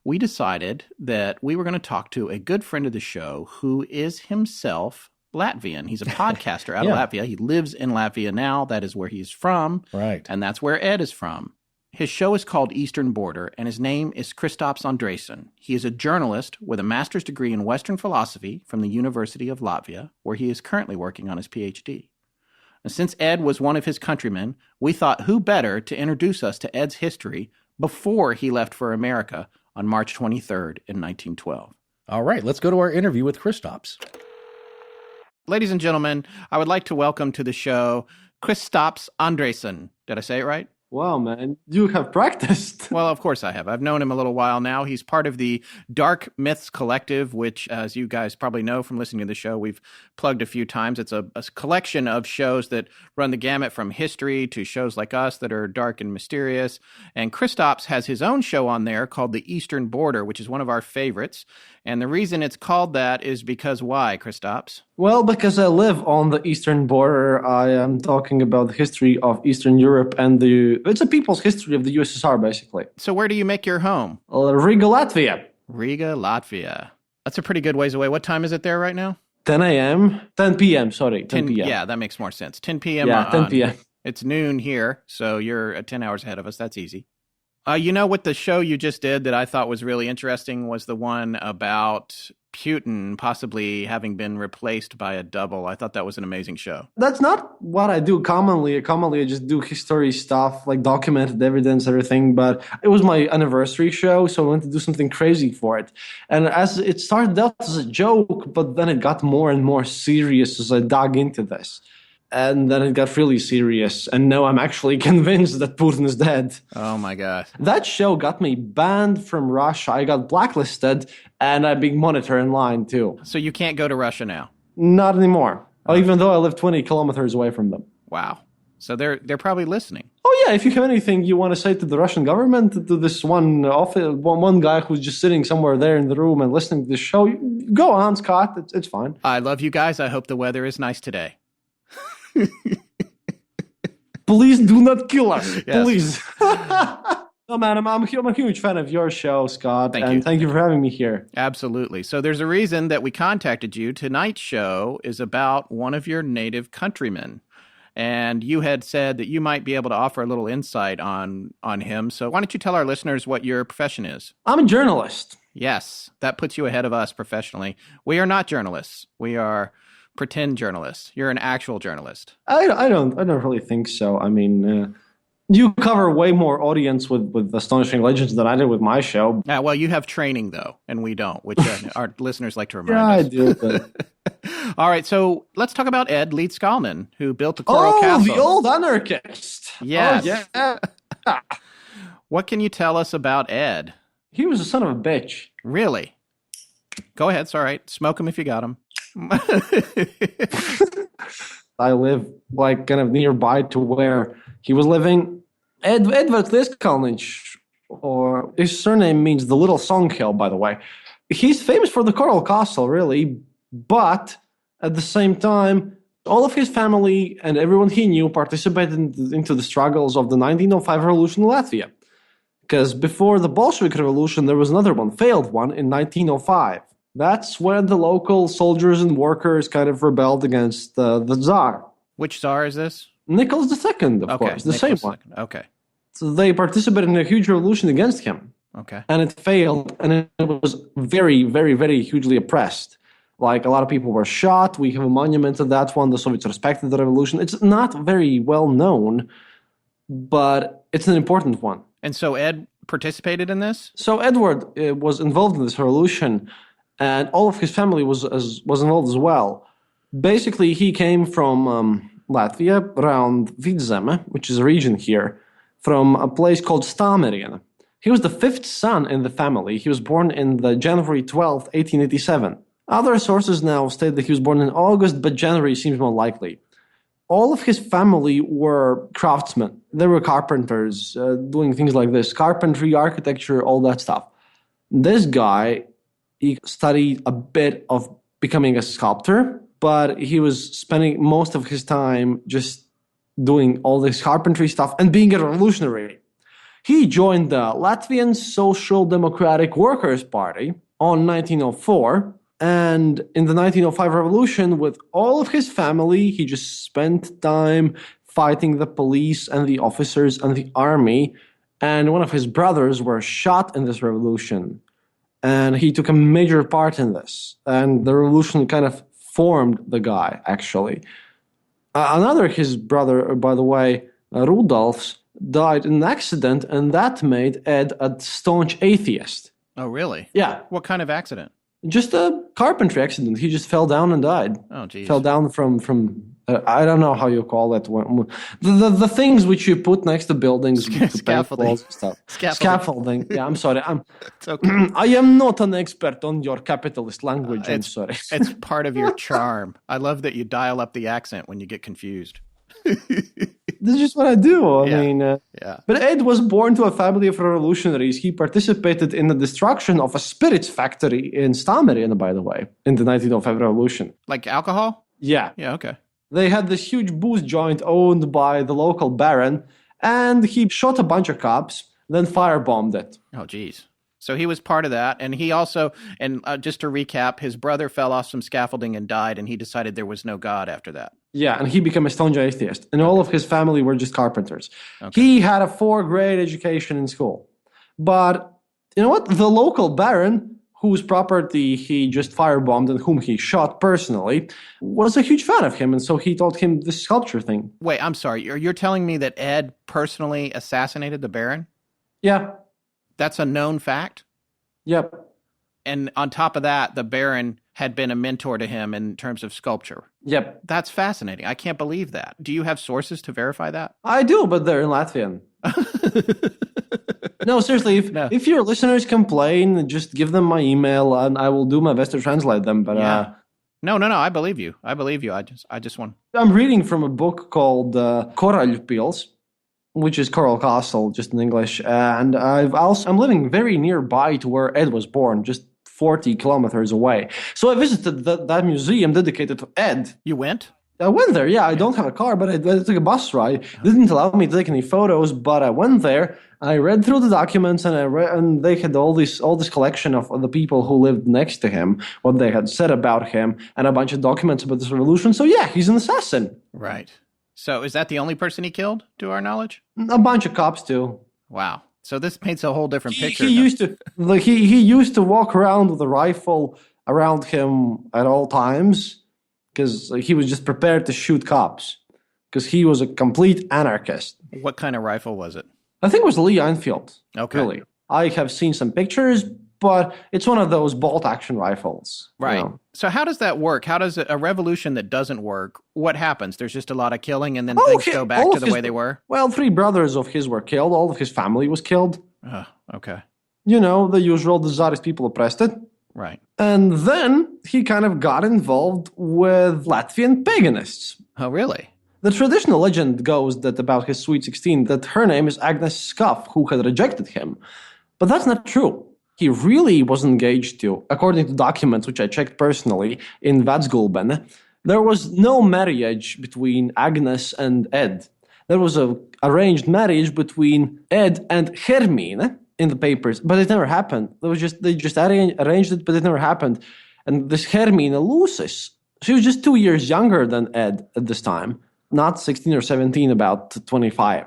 we decided that we were going to talk to a good friend of the show who is himself Latvian. He's a podcaster out of Latvia. He lives in Latvia now. That is where he's from. Right. And that's where Ed is from. His show is called Eastern Border, and his name is Kristaps Andresen. He is a journalist with a master's degree in Western philosophy from the University of Latvia, where he is currently working on his PhD. And since Ed was one of his countrymen, we thought who better to introduce us to Ed's history before he left for America on March 23rd in 1912. All right, let's go to our interview with Kristaps. Ladies and gentlemen, I would like to welcome to the show Kristaps Andresen. Did I say it right? Wow, man, you have practiced. Well, of course I have. I've known him a little while now. He's part of the Dark Myths Collective, which, as you guys probably know from listening to the show, we've plugged a few times. It's a collection of shows that run the gamut from history to shows like us that are dark and mysterious. And Kristaps has his own show on there called The Eastern Border, which is one of our favorites. And the reason it's called that is because why, Kristaps? Well, because I live on the eastern border. I am talking about the history of Eastern Europe and it's a people's history of the USSR, basically. So where do you make your home? Riga, Latvia. Riga, Latvia. That's a pretty good ways away. What time is it there right now? 10 p.m., sorry, 10 p.m. Yeah, that makes more sense. 10 p.m. Yeah, 10 p.m. It's noon here, so you're 10 hours ahead of us. That's easy. You know what the show you just did that I thought was really interesting was the one about Putin possibly having been replaced by a double. I thought that was an amazing show. That's not what I do commonly. Commonly, I just do history stuff, like documented evidence, everything. But it was my anniversary show, so I wanted to do something crazy for it. And as it started out as a joke, but then it got more and more serious as I dug into this. And then it got really serious. And now I'm actually convinced that Putin is dead. Oh, my God. That show got me banned from Russia. I got blacklisted, and I'm being monitored in line, too. So you can't go to Russia now? Not anymore. Even though I live 20 kilometers away from them. Wow. So they're probably listening. Oh, yeah. If you have anything you want to say to the Russian government, to this one guy who's just sitting somewhere there in the room and listening to the show, go on, Scott. It's fine. I love you guys. I hope the weather is nice today. Please do not kill us. Yes. Please. No, man, I'm a huge fan of your show, Scott. Thank you for having me here. Absolutely. So there's a reason that we contacted you. Tonight's show is about one of your native countrymen. And you had said that you might be able to offer a little insight on him. So why don't you tell our listeners what your profession is? I'm a journalist. Yes, that puts you ahead of us professionally. We are not journalists. We are pretend journalists. You're an actual journalist. I don't really think so. I mean, you cover way more audience with Astonishing Legends than I did with my show. Well, you have training though, and we don't, which our listeners like to remind us. Yeah, I do. All right, so let's talk about Ed Leedskalnin, who built the Coral Castle. Oh, the old anarchist. Yes. Oh, yeah. What can you tell us about Ed? He was a son of a bitch. Really? Go ahead. It's all right. Smoke him if you got him. I live like kind of nearby to where he was living. Edward Leedskalnin, or his surname means the little songhill, by the way. He's famous for the Coral Castle, really, but at the same time, all of his family and everyone he knew participated into the struggles of the 1905 revolution in Latvia. Because before the Bolshevik Revolution, there was another one, failed one, in 1905. That's when the local soldiers and workers kind of rebelled against the Tsar. Which Tsar is this? Nicholas II, of course, the same one. Okay. So they participated in a huge revolution against him. Okay. And it failed, and it was very, very, very hugely oppressed. Like, a lot of people were shot. We have a monument to that one. The Soviets respected the revolution. It's not very well known, but it's an important one. And so Ed participated in this? So Edward was involved in this revolution, and all of his family was involved as well. Basically, he came from Latvia, around Vidzeme, which is a region here, from a place called Stonehenge. He was the fifth son in the family. He was born in the January 12th, 1887. Other sources now state that he was born in August, but January seems more likely. All of his family were craftsmen. They were carpenters, doing things like this, carpentry, architecture, all that stuff. This guy, he studied a bit of becoming a sculptor, but he was spending most of his time just doing all this carpentry stuff and being a revolutionary. He joined the Latvian Social Democratic Workers' Party on 1904, and in the 1905 revolution, with all of his family, he just spent time fighting the police and the officers and the army, and one of his brothers were shot in this revolution, and he took a major part in this, and the revolution kind of formed the guy, actually. Another his brother, by the way, Rudolph's, died in an accident, and that made Ed a staunch atheist. Oh, really? Yeah. What kind of accident? Just a carpentry accident. He just fell down and died. Oh, geez. Fell down from I don't know how you call it. The things which you put next to buildings. Scaffolding. Stuff. Scaffolding. Yeah, I'm sorry. It's okay. I am not an expert on your capitalist language. I'm sorry. It's part of your charm. I love that you dial up the accent when you get confused. This is just what I do. I mean, yeah. But Ed was born to a family of revolutionaries. He participated in the destruction of a spirits factory in Stammerien, by the way, in the 1905 revolution. Like alcohol? Yeah. Yeah, okay. They had this huge booze joint owned by the local baron, and he shot a bunch of cops, then firebombed it. Oh, geez. So he was part of that, and he also, and just to recap, his brother fell off some scaffolding and died, and he decided there was no God after that. Yeah, and he became a staunch atheist, and all of his family were just carpenters. Okay. He had a 4-grade education in school. But, you know what? The local baron, whose property he just firebombed and whom he shot personally, was a huge fan of him, and so he taught him this sculpture thing. Wait, I'm sorry. You're telling me that Ed personally assassinated the baron? Yeah. That's a known fact? Yep. And on top of that, the baron had been a mentor to him in terms of sculpture. Yep. That's fascinating. I can't believe that. Do you have sources to verify that? I do, but they're in Latvian. No, seriously, if your listeners complain, just give them my email and I will do my best to translate them. But No, I believe you. I just want. I'm reading from a book called Korallpils, which is Coral Castle, just in English. And I'm living very nearby to where Ed was born, just 40 kilometers away. So I visited that museum dedicated to Ed. You went? I went there, yeah. I don't have a car, but I took a bus ride. Didn't allow me to take any photos, but I went there. I read through the documents, and they had all this collection of the people who lived next to him, what they had said about him, and a bunch of documents about this revolution. So yeah, he's an assassin. Right. So is that the only person he killed, to our knowledge? A bunch of cops too. Wow. So this paints a whole different picture. He used to walk around with a rifle around him at all times because he was just prepared to shoot cops because he was a complete anarchist. What kind of rifle was it? I think it was Lee Enfield. Okay. Really. I have seen some pictures. but it's one of those bolt-action rifles. Right. You know? So how does that work? How does a revolution that doesn't work, what happens? There's just a lot of killing and then things go back to the way they were? Well, 3 brothers of his were killed. All of his family was killed. Oh, okay. You know, the usual, the Tsarist people oppressed it. Right. And then he kind of got involved with Latvian paganists. Oh, really? The traditional legend goes that about his Sweet 16, that her name is Agnes Scuff, who had rejected him. But that's not true. He really was engaged to, according to documents which I checked personally in Leedskalnin, there was no marriage between Agnes and Ed. There was a arranged marriage between Ed and Hermine in the papers, but it never happened. They just arranged it, but it never happened. And this Hermine Lucis, she was just 2 years younger than Ed at this time, not 16 or 17, about 25.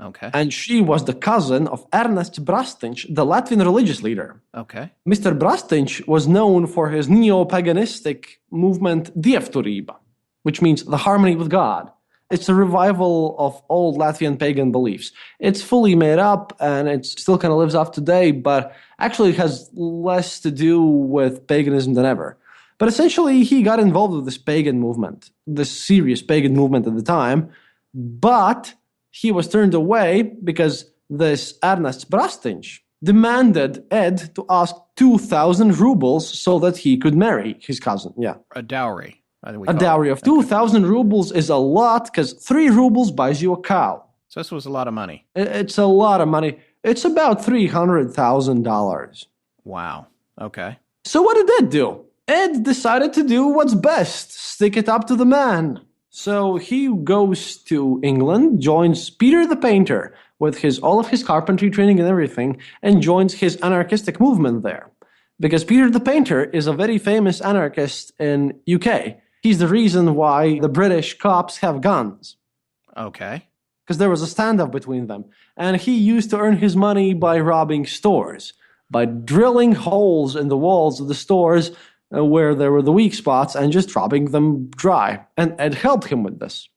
Okay. And she was the cousin of Ernest Brastinch, the Latvian religious leader. Okay. Mr. Brastinch was known for his neo-paganistic movement Dievturība, which means the harmony with God. It's a revival of old Latvian pagan beliefs. It's fully made up and it still kind of lives up today, but actually it has less to do with paganism than ever. But essentially, he got involved with this pagan movement, this serious pagan movement at the time, but he was turned away because this Ernest Brastinch demanded Ed to ask 2,000 rubles so that he could marry his cousin. Yeah. A dowry. A dowry of 2,000 rubles is a lot because 3 rubles buys you a cow. So this was a lot of money. It's a lot of money. It's about $300,000. Wow. Okay. So what did Ed do? Ed decided to do what's best, stick it up to the man. So he goes to England, joins Peter the Painter with all of his carpentry training and everything, and joins his anarchistic movement there. Because Peter the Painter is a very famous anarchist in UK. He's the reason why the British cops have guns. Okay. Because there was a standoff between them. And he used to earn his money by robbing stores, by drilling holes in the walls of the stores where there were the weak spots and just robbing them dry. And Ed helped him with this.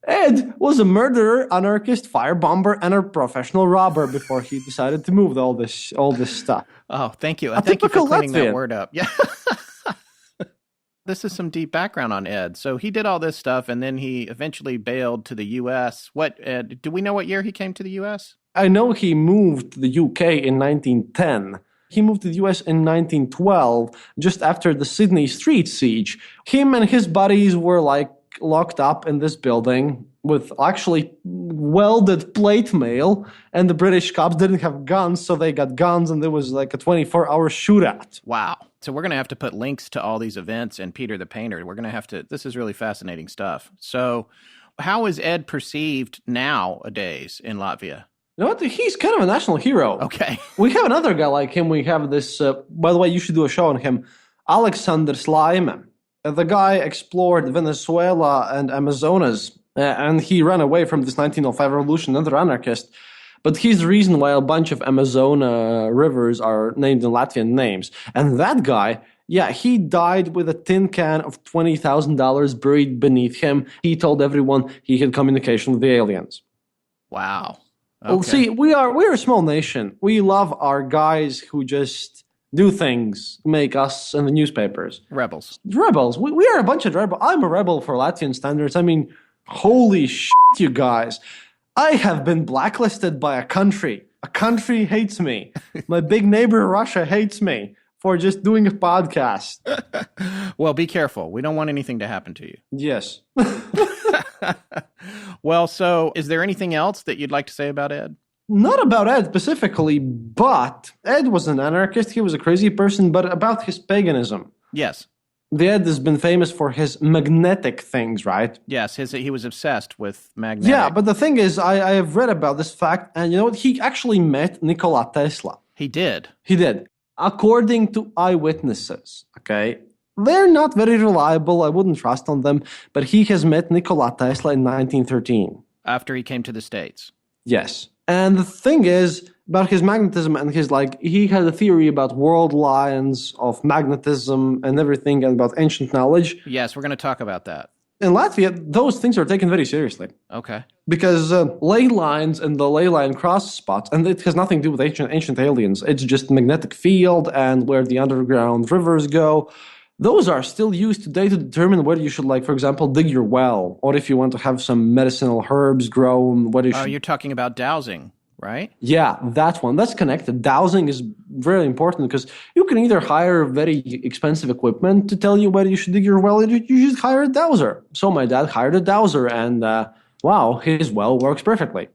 Ed was a murderer, anarchist, firebomber, and a professional robber before he decided to move all this stuff. Oh, thank you. Thank you for cleaning Latvian. that word up. Yeah. This is some deep background on Ed. So he did all this stuff, and then he eventually bailed to the U.S. Do we know what year he came to the U.S.? I know he moved to the UK in 1910. He moved to the US in 1912, just after the Sydney street siege. Him and his buddies were locked up in this building with actually welded plate mail, and the British cops didn't have guns, so they got guns, and there was like a 24-hour shootout. Wow. So we're going to have to put links to all these events and Peter the Painter. We're going to have to, this is really fascinating stuff. So how is Ed perceived nowadays in Latvia? You know what? He's kind of a national hero. Okay. We have another guy like him. We have this, by the way, you should do a show on him, Alexander Slaiman. The guy explored Venezuela and Amazonas, and he ran away from this 1905 revolution, another anarchist. But he's the reason why a bunch of Amazon rivers are named in Latvian names. And that guy, yeah, he died with a tin can of $20,000 buried beneath him. He told everyone he had communication with the aliens. Wow. Okay. Well, see, we're a small nation. We love our guys who just do things, make us in the newspapers. Rebels. Rebels. We are a bunch of rebels. I'm a rebel for Latvian standards. I mean, holy shit, you guys. I have been blacklisted by a country. A country hates me. My big neighbor Russia hates me for just doing a podcast. Well, be careful. We don't want anything to happen to you. Yes. Well, so is there anything else that you'd like to say about Ed? Not about Ed specifically, but Ed was an anarchist. He was a crazy person, but about his paganism. Yes. The Ed has been famous for his magnetic things, right? Yes, he was obsessed with magnetic. Yeah, but the thing is, I have read about this fact, and you know what? He actually met Nikola Tesla. He did? He did. According to eyewitnesses, okay? They're not very reliable. I wouldn't trust on them, but he has met Nikola Tesla in 1913. After he came to the States? Yes. And the thing is, about his magnetism and he had a theory about world lines of magnetism and everything and about ancient knowledge. Yes, we're going to talk about that. In Latvia, those things are taken very seriously. Okay. Because ley lines and the ley line cross spots, and it has nothing to do with ancient aliens. It's just magnetic field and where the underground rivers go. Those are still used today to determine whether you should, like, for example, dig your well, or if you want to have some medicinal herbs grown. Whether you should... You're talking about dowsing, right? Yeah, that one. That's connected. Dowsing is very important because you can either hire very expensive equipment to tell you whether you should dig your well, or you should hire a dowser. So my dad hired a dowser, and wow, his well works perfectly.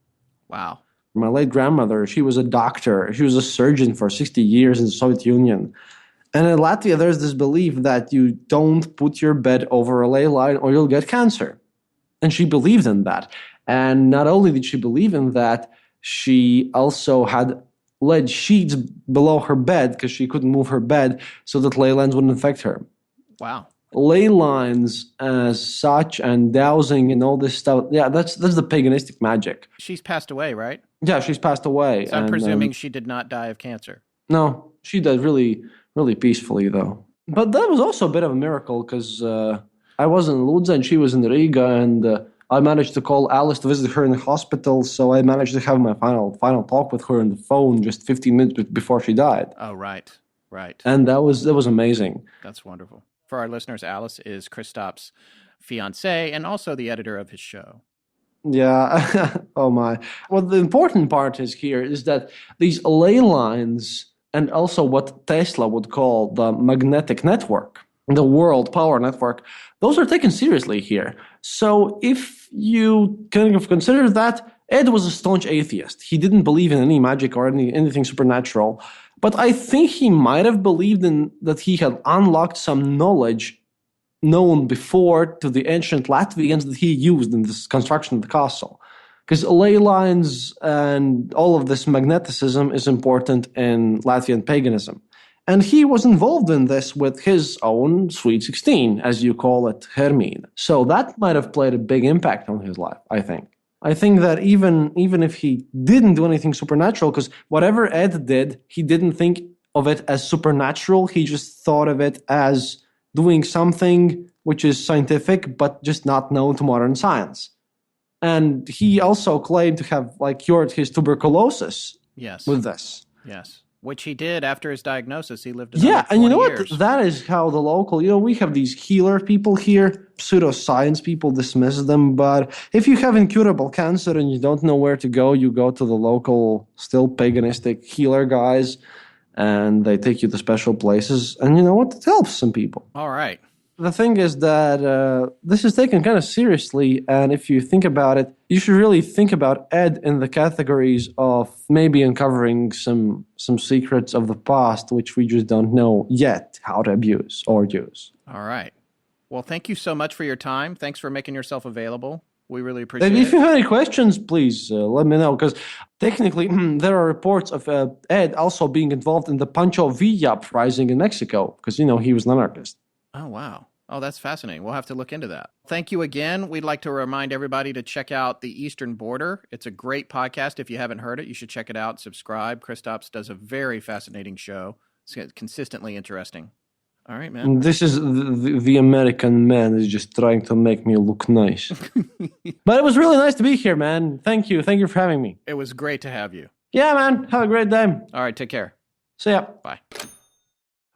Wow. My late grandmother, she was a doctor. She was a surgeon for 60 years in the Soviet Union. And in Latvia, there's this belief that you don't put your bed over a ley line or you'll get cancer. And she believed in that. And not only did she believe in that, she also had lead sheets below her bed because she couldn't move her bed so that ley lines wouldn't affect her. Wow. Ley lines as such and dowsing and all this stuff, yeah, that's the paganistic magic. She's passed away, right? Yeah, she's passed away. So I'm presuming she did not die of cancer. No, she died really, really peacefully, though. But that was also a bit of a miracle because I was in Ludza and she was in Riga, and I managed to call Alice to visit her in the hospital, so I managed to have my final talk with her on the phone just 15 minutes before she died. Oh, right. And that was amazing. That's wonderful. For our listeners, Alice is Christop's fiancée and also the editor of his show. Yeah. Oh, my. Well, the important part is that these ley lines and also what Tesla would call the magnetic network, the world power network, those are taken seriously here. So if you kind of consider that, Ed was a staunch atheist. He didn't believe in any magic or anything supernatural. But I think he might have believed in that he had unlocked some knowledge known before to the ancient Latvians that he used in this construction of the castle. Because ley lines and all of this magneticism is important in Latvian paganism. And he was involved in this with his own Sweet 16, as you call it, Hermine. So that might have played a big impact on his life, I think. I think that even if he didn't do anything supernatural, because whatever Ed did, he didn't think of it as supernatural. He just thought of it as doing something which is scientific, but just not known to modern science. And he also claimed to have cured his tuberculosis with this. Yes. Which he did after his diagnosis. He lived another 20 and you know years. What? That is how the local, we have these healer people here. Pseudoscience people dismiss them. But if you have incurable cancer and you don't know where to go, you go to the local, still paganistic healer guys, and they take you to special places. And you know what? It helps some people. All right. The thing is that this is taken kind of seriously, and if you think about it, you should really think about Ed in the categories of maybe uncovering some secrets of the past, which we just don't know yet how to abuse or use. All right. Well, thank you so much for your time. Thanks for making yourself available. We really appreciate it. If you have any questions, please let me know, because technically there are reports of Ed also being involved in the Pancho Villa uprising in Mexico, because, he was an anarchist. Oh, wow. Oh, that's fascinating. We'll have to look into that. Thank you again. We'd like to remind everybody to check out The Eastern Border. It's a great podcast. If you haven't heard it, you should check it out. Subscribe. Christops does a very fascinating show. It's consistently interesting. All right, man. This is the American man is just trying to make me look nice. But it was really nice to be here, man. Thank you. Thank you for having me. It was great to have you. Yeah, man. Have a great day. All right, take care. See ya. Bye.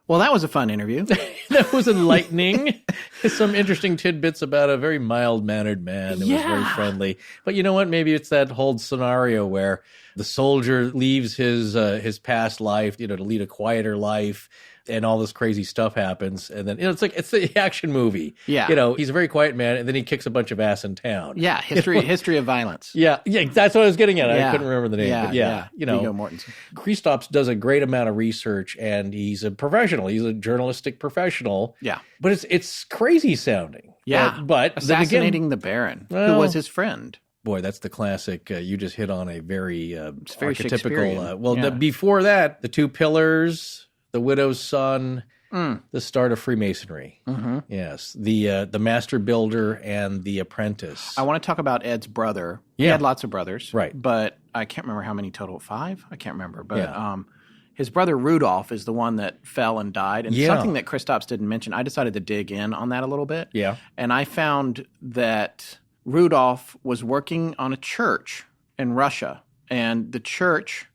Well, that was a fun interview. That was enlightening. Some interesting tidbits about a very mild-mannered man who was very friendly. But you know what? Maybe it's that whole scenario where the soldier leaves his past life, to lead a quieter life, and all this crazy stuff happens. And then, it's the action movie. Yeah. He's a very quiet man, and then he kicks a bunch of ass in town. Yeah, history of violence. Yeah, that's what I was getting at. I couldn't remember the name. Yeah, but Viggo Mortensen. Christops does a great amount of research, and he's a professional. He's a journalistic professional. Yeah. But it's crazy sounding. Yeah. But assassinating the Baron, who was his friend. Boy, that's the classic. You just hit on a very, very archetypical. Before that, the Two Pillars, The Widow's Son, the start of Freemasonry. Mm-hmm. Yes, the Master Builder and the Apprentice. I want to talk about Ed's brother. He had lots of brothers, right? But I can't remember how many total. 5? I can't remember. But His brother Rudolph is the one that fell and died. And Yeah. something that Kristaps didn't mention, I decided to dig in on that a little bit. Yeah. And I found that Rudolph was working on a church in Russia. And the church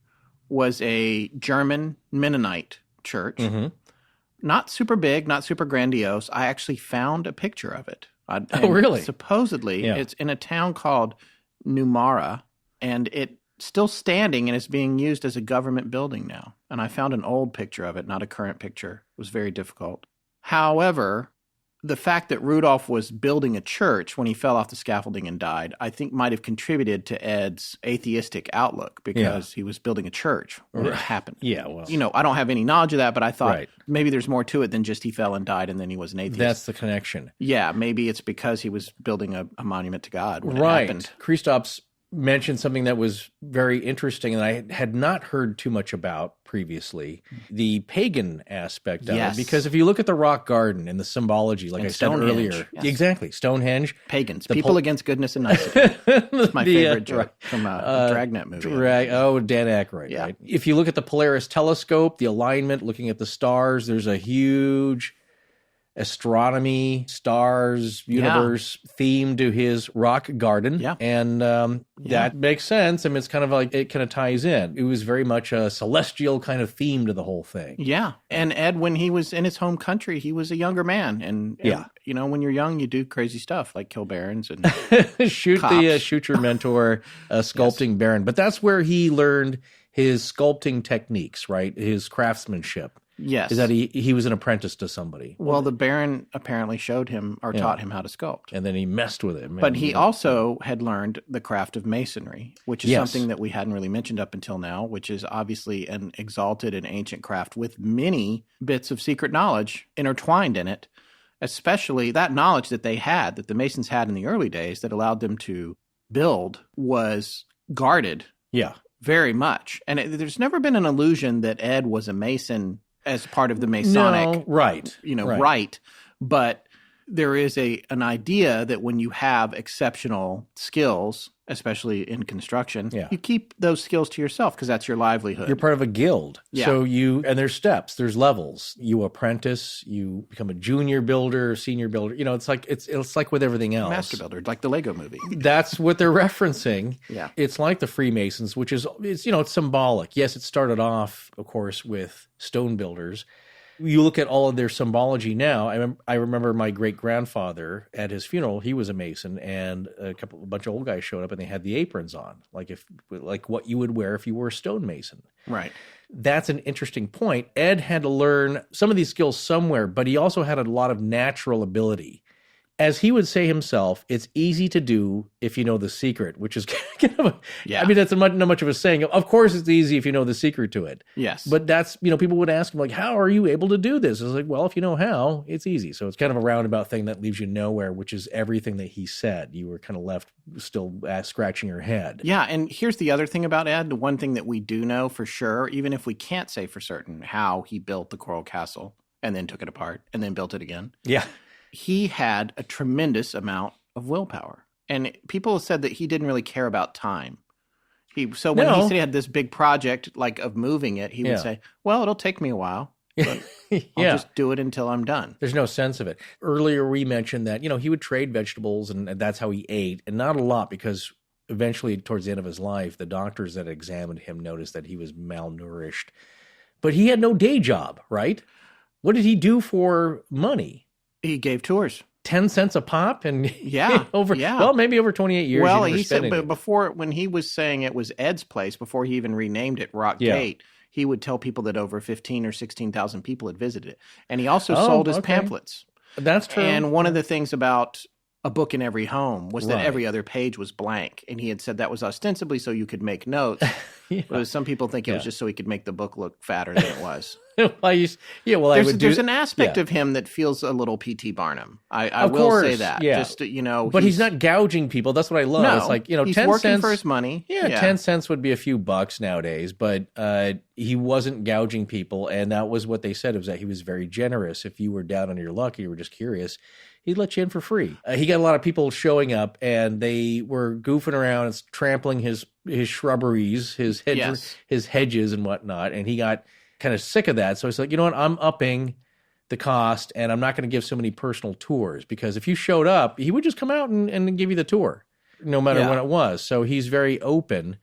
was a German Mennonite church. Mm-hmm. Not super big, not super grandiose. I actually found a picture of it. Oh, really? Supposedly, Yeah. it's in a town called Numara, and it's still standing and is being used as a government building now. And I found an old picture of it, not a current picture. It was very difficult. However, the fact that Rudolph was building a church when he fell off the scaffolding and died, I think might have contributed to Ed's atheistic outlook because he was building a church when it happened. Yeah, well. I don't have any knowledge of that, but I thought Right. maybe there's more to it than just he fell and died and then he was an atheist. That's the connection. Yeah, maybe it's because he was building a monument to God when it Right. happened. Kristaps mentioned something that was very interesting and I had not heard too much about previously, the pagan aspect of Yes. it. Because if you look at the rock garden and the symbology, like And I said Stonehenge, earlier, yes. exactly, Stonehenge. Pagans, people against goodness and nicety. That's my favorite joke from a Dragnet movie. Dan Aykroyd, Yeah. right? If you look at the Polaris telescope, the alignment, looking at the stars, there's a huge astronomy, stars, universe theme to his rock garden. Yeah. And that makes sense. I mean, it's kind of like, it kind of ties in. It was very much a celestial kind of theme to the whole thing. Yeah. And Ed, when he was in his home country, he was a younger man. And when you're young, you do crazy stuff like kill barons and shoot your mentor, sculpting baron. But that's where he learned his sculpting techniques, right? His craftsmanship. Yes. Is that he was an apprentice to somebody. Well, the Baron apparently showed him or taught him how to sculpt. And then he messed with him. But he also had learned the craft of masonry, which is something that we hadn't really mentioned up until now, which is obviously an exalted and ancient craft with many bits of secret knowledge intertwined in it, especially that knowledge that they had, that the Masons had in the early days that allowed them to build was guarded very much. And there's never been an illusion that Ed was a Mason as part of the Masonic, rite. But there is an idea that when you have exceptional skills, especially in construction, you keep those skills to yourself because that's your livelihood. You're part of a guild. Yeah. So and there's steps, there's levels. You apprentice, you become a junior builder, senior builder. It's like with everything else. Master builder, like the Lego movie. That's what they're referencing. Yeah. It's like the Freemasons, which is, it's symbolic. Yes, it started off, of course, with stone builders. You look at all of their symbology now. I remember my great-grandfather at his funeral. He was a Mason, and a bunch of old guys showed up, and they had the aprons on, like what you would wear if you were a stonemason. Right. That's an interesting point. Ed had to learn some of these skills somewhere, but he also had a lot of natural ability. As he would say himself, it's easy to do if you know the secret, which is kind of that's not much of a saying. Of course, it's easy if you know the secret to it. Yes. But that's, people would ask him, like, how are you able to do this? It's like, well, if you know how, it's easy. So it's kind of a roundabout thing that leaves you nowhere, which is everything that he said. You were kind of left still scratching your head. Yeah, and here's the other thing about Ed. The one thing that we do know for sure, even if we can't say for certain how he built the Coral Castle and then took it apart and then built it again. Yeah. He had a tremendous amount of willpower. And people have said that he didn't really care about time. When he said he had this big project, like of moving it, he would say, well, it'll take me a while. But I'll just do it until I'm done. There's no sense of it. Earlier, we mentioned that, he would trade vegetables and that's how he ate. And not a lot, because eventually, towards the end of his life, the doctors that examined him noticed that he was malnourished. But he had no day job, right? What did he do for money? He gave tours. 10 cents a pop? And maybe over 28 years. Well, he said, but before, when he was saying it was Ed's place, before he even renamed it Rock Gate, he would tell people that over 15 or 16,000 people had visited it. And he also sold his pamphlets. That's true. And one of the things about A Book in Every Home was that every other page was blank. And he had said that was ostensibly so you could make notes. But some people think it was just so he could make the book look fatter than it was. There's an aspect of him that feels a little P.T. Barnum. I will say that. Just, but he's not gouging people. That's what I love. No, it's like, he's 10 working cents for his money. 10 cents would be a few bucks nowadays, but he wasn't gouging people. And that was what they said, was that he was very generous. If you were down on your luck, you were just curious, he'd let you in for free. He got a lot of people showing up, and they were goofing around and trampling his shrubberies, his hedges and whatnot. And he got kind of sick of that. So he's like, you know what, I'm upping the cost, and I'm not going to give so many personal tours, because if you showed up, he would just come out and give you the tour, no matter when it was. So he's very open,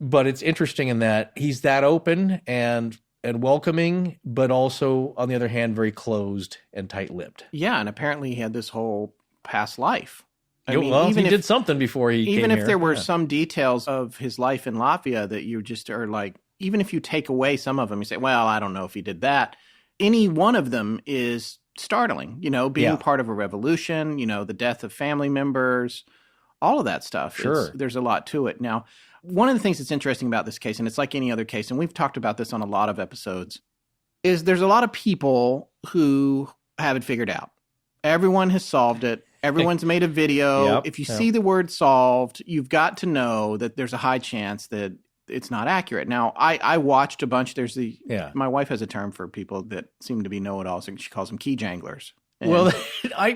but it's interesting in that he's that open and welcoming, but also, on the other hand, very closed and tight-lipped. Yeah, and apparently he had this whole past life. I mean, well, even he did something before he came here. Even if there were some details of his life in Latvia that you just are like, even if you take away some of them, you say, well, I don't know if he did that. Any one of them is startling, being part of a revolution, the death of family members, all of that stuff. Sure. There's a lot to it. Now, one of the things that's interesting about this case, and it's like any other case, and we've talked about this on a lot of episodes, is there's a lot of people who have it figured out. Everyone has solved it. Everyone's made a video. If you see the word solved, you've got to know that there's a high chance that it's not accurate. Now, I watched a bunch. My wife has a term for people that seem to be know-it-alls, and she calls them key janglers. And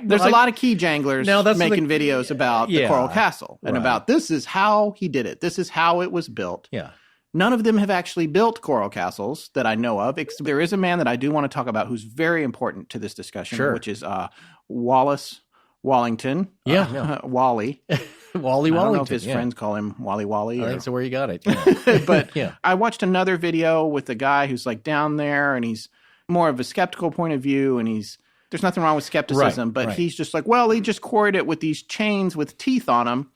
there's a lot of key janglers making videos about the Coral Castle and about this is how he did it. This is how it was built. Yeah. None of them have actually built coral castles that I know of. There is a man that I do want to talk about who's very important to this discussion, which is Wallace Wallington. Wally. Wally Wallington. I don't know if his friends call him Wally Wally. I think so where you got it. But I watched another video with a guy who's like down there, and he's more of a skeptical point of view, and there's nothing wrong with skepticism, but he's just like, well, he just quarried it with these chains with teeth on them.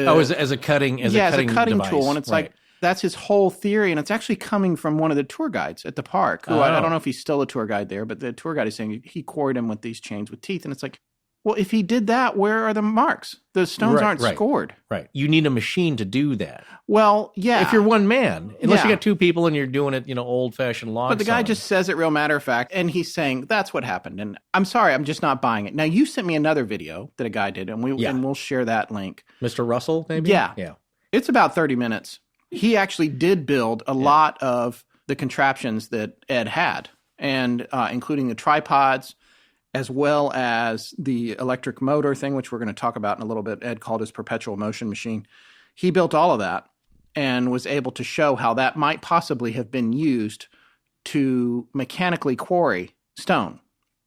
As a cutting device. Tool, and it's like, that's his whole theory, and it's actually coming from one of the tour guides at the park, who I don't know if he's still a tour guide there, but the tour guide is saying he quarried him with these chains with teeth, and it's like, well, if he did that, where are the marks? The stones aren't scored. Right. You need a machine to do that. Well, yeah. If you're one man, unless you got two people and you're doing it, old-fashioned log But the guy just says it real matter-of-fact, and he's saying, that's what happened. And I'm sorry, I'm just not buying it. Now, you sent me another video that a guy did, and we'll share that link. Mr. Russell, maybe? Yeah. It's about 30 minutes. He actually did build a lot of the contraptions that Ed had, and including the tripods, as well as the electric motor thing, which we're going to talk about in a little bit. Ed called his perpetual motion machine. He built all of that and was able to show how that might possibly have been used to mechanically quarry stone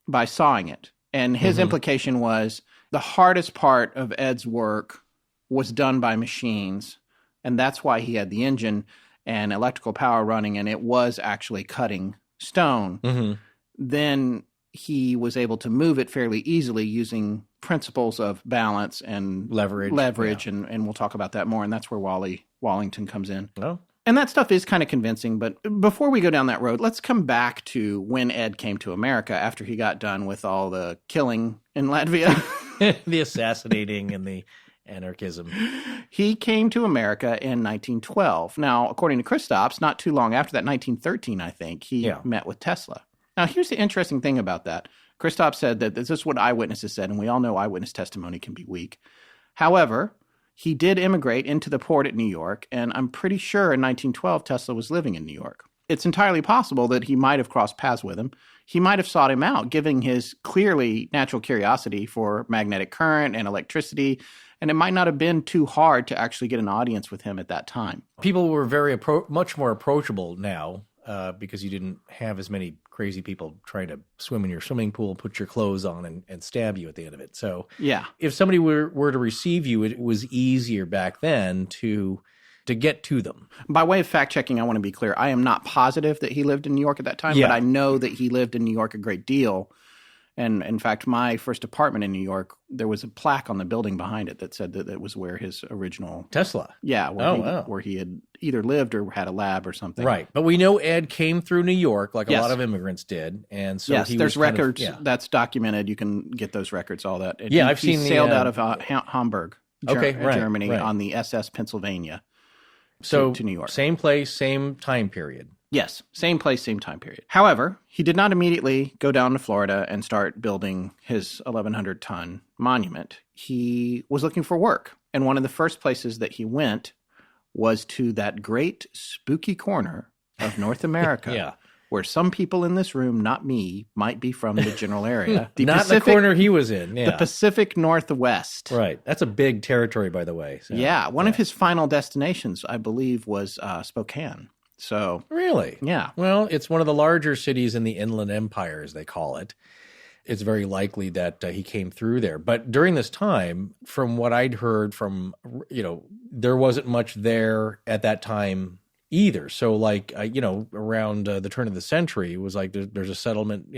by sawing it. And his implication was the hardest part of Ed's work was done by machines, and that's why he had the engine and electrical power running, and it was actually cutting stone. Then he was able to move it fairly easily using principles of balance and leverage, and we'll talk about that more, and that's where Wallington comes in. Oh. And that stuff is kind of convincing, but before we go down that road, let's come back to when Ed came to America after he got done with all the killing in Latvia. The assassinating and the anarchism. He came to America in 1912. Now, according to Kristaps, not too long after that, 1913, I think, he met with Tesla. Now, here's the interesting thing about that. Kristaps said that this is what eyewitnesses said, and we all know eyewitness testimony can be weak. However, he did immigrate into the port at New York, and I'm pretty sure in 1912 Tesla was living in New York. It's entirely possible that he might have crossed paths with him. He might have sought him out, given his clearly natural curiosity for magnetic current and electricity, and it might not have been too hard to actually get an audience with him at that time. People were much more approachable now because you didn't have as many crazy people trying to swim in your swimming pool, put your clothes on, and stab you at the end of it. So if somebody were to receive you, it was easier back then to get to them. By way of fact-checking, I want to be clear. I am not positive that he lived in New York at that time, but I know that he lived in New York a great deal. And in fact, my first apartment in New York, there was a plaque on the building behind it that said that it was where his original Tesla. Yeah, where he had either lived or had a lab or something. Right. But we know Ed came through New York like a lot of immigrants did. And so there's records that's documented. You can get those records, all that. I've seen he sailed out of Hamburg, Germany on the SS Pennsylvania to New York. Same place, same time period. Yes, same place, same time period. However, he did not immediately go down to Florida and start building his 1,100-ton monument. He was looking for work, and one of the first places that he went was to that great spooky corner of North America, where some people in this room, not me, might be from the general area. Not the corner he was in. The Pacific Northwest. Right. That's a big territory, by the way. So, one of his final destinations, I believe, was Spokane. So Really? yeah. Well, it's one of the larger cities in the Inland Empire, as they call it. It's very likely that he came through there. But during this time, from what I'd heard from, there wasn't much there at that time either. So around the turn of the century, it was like there's a settlement,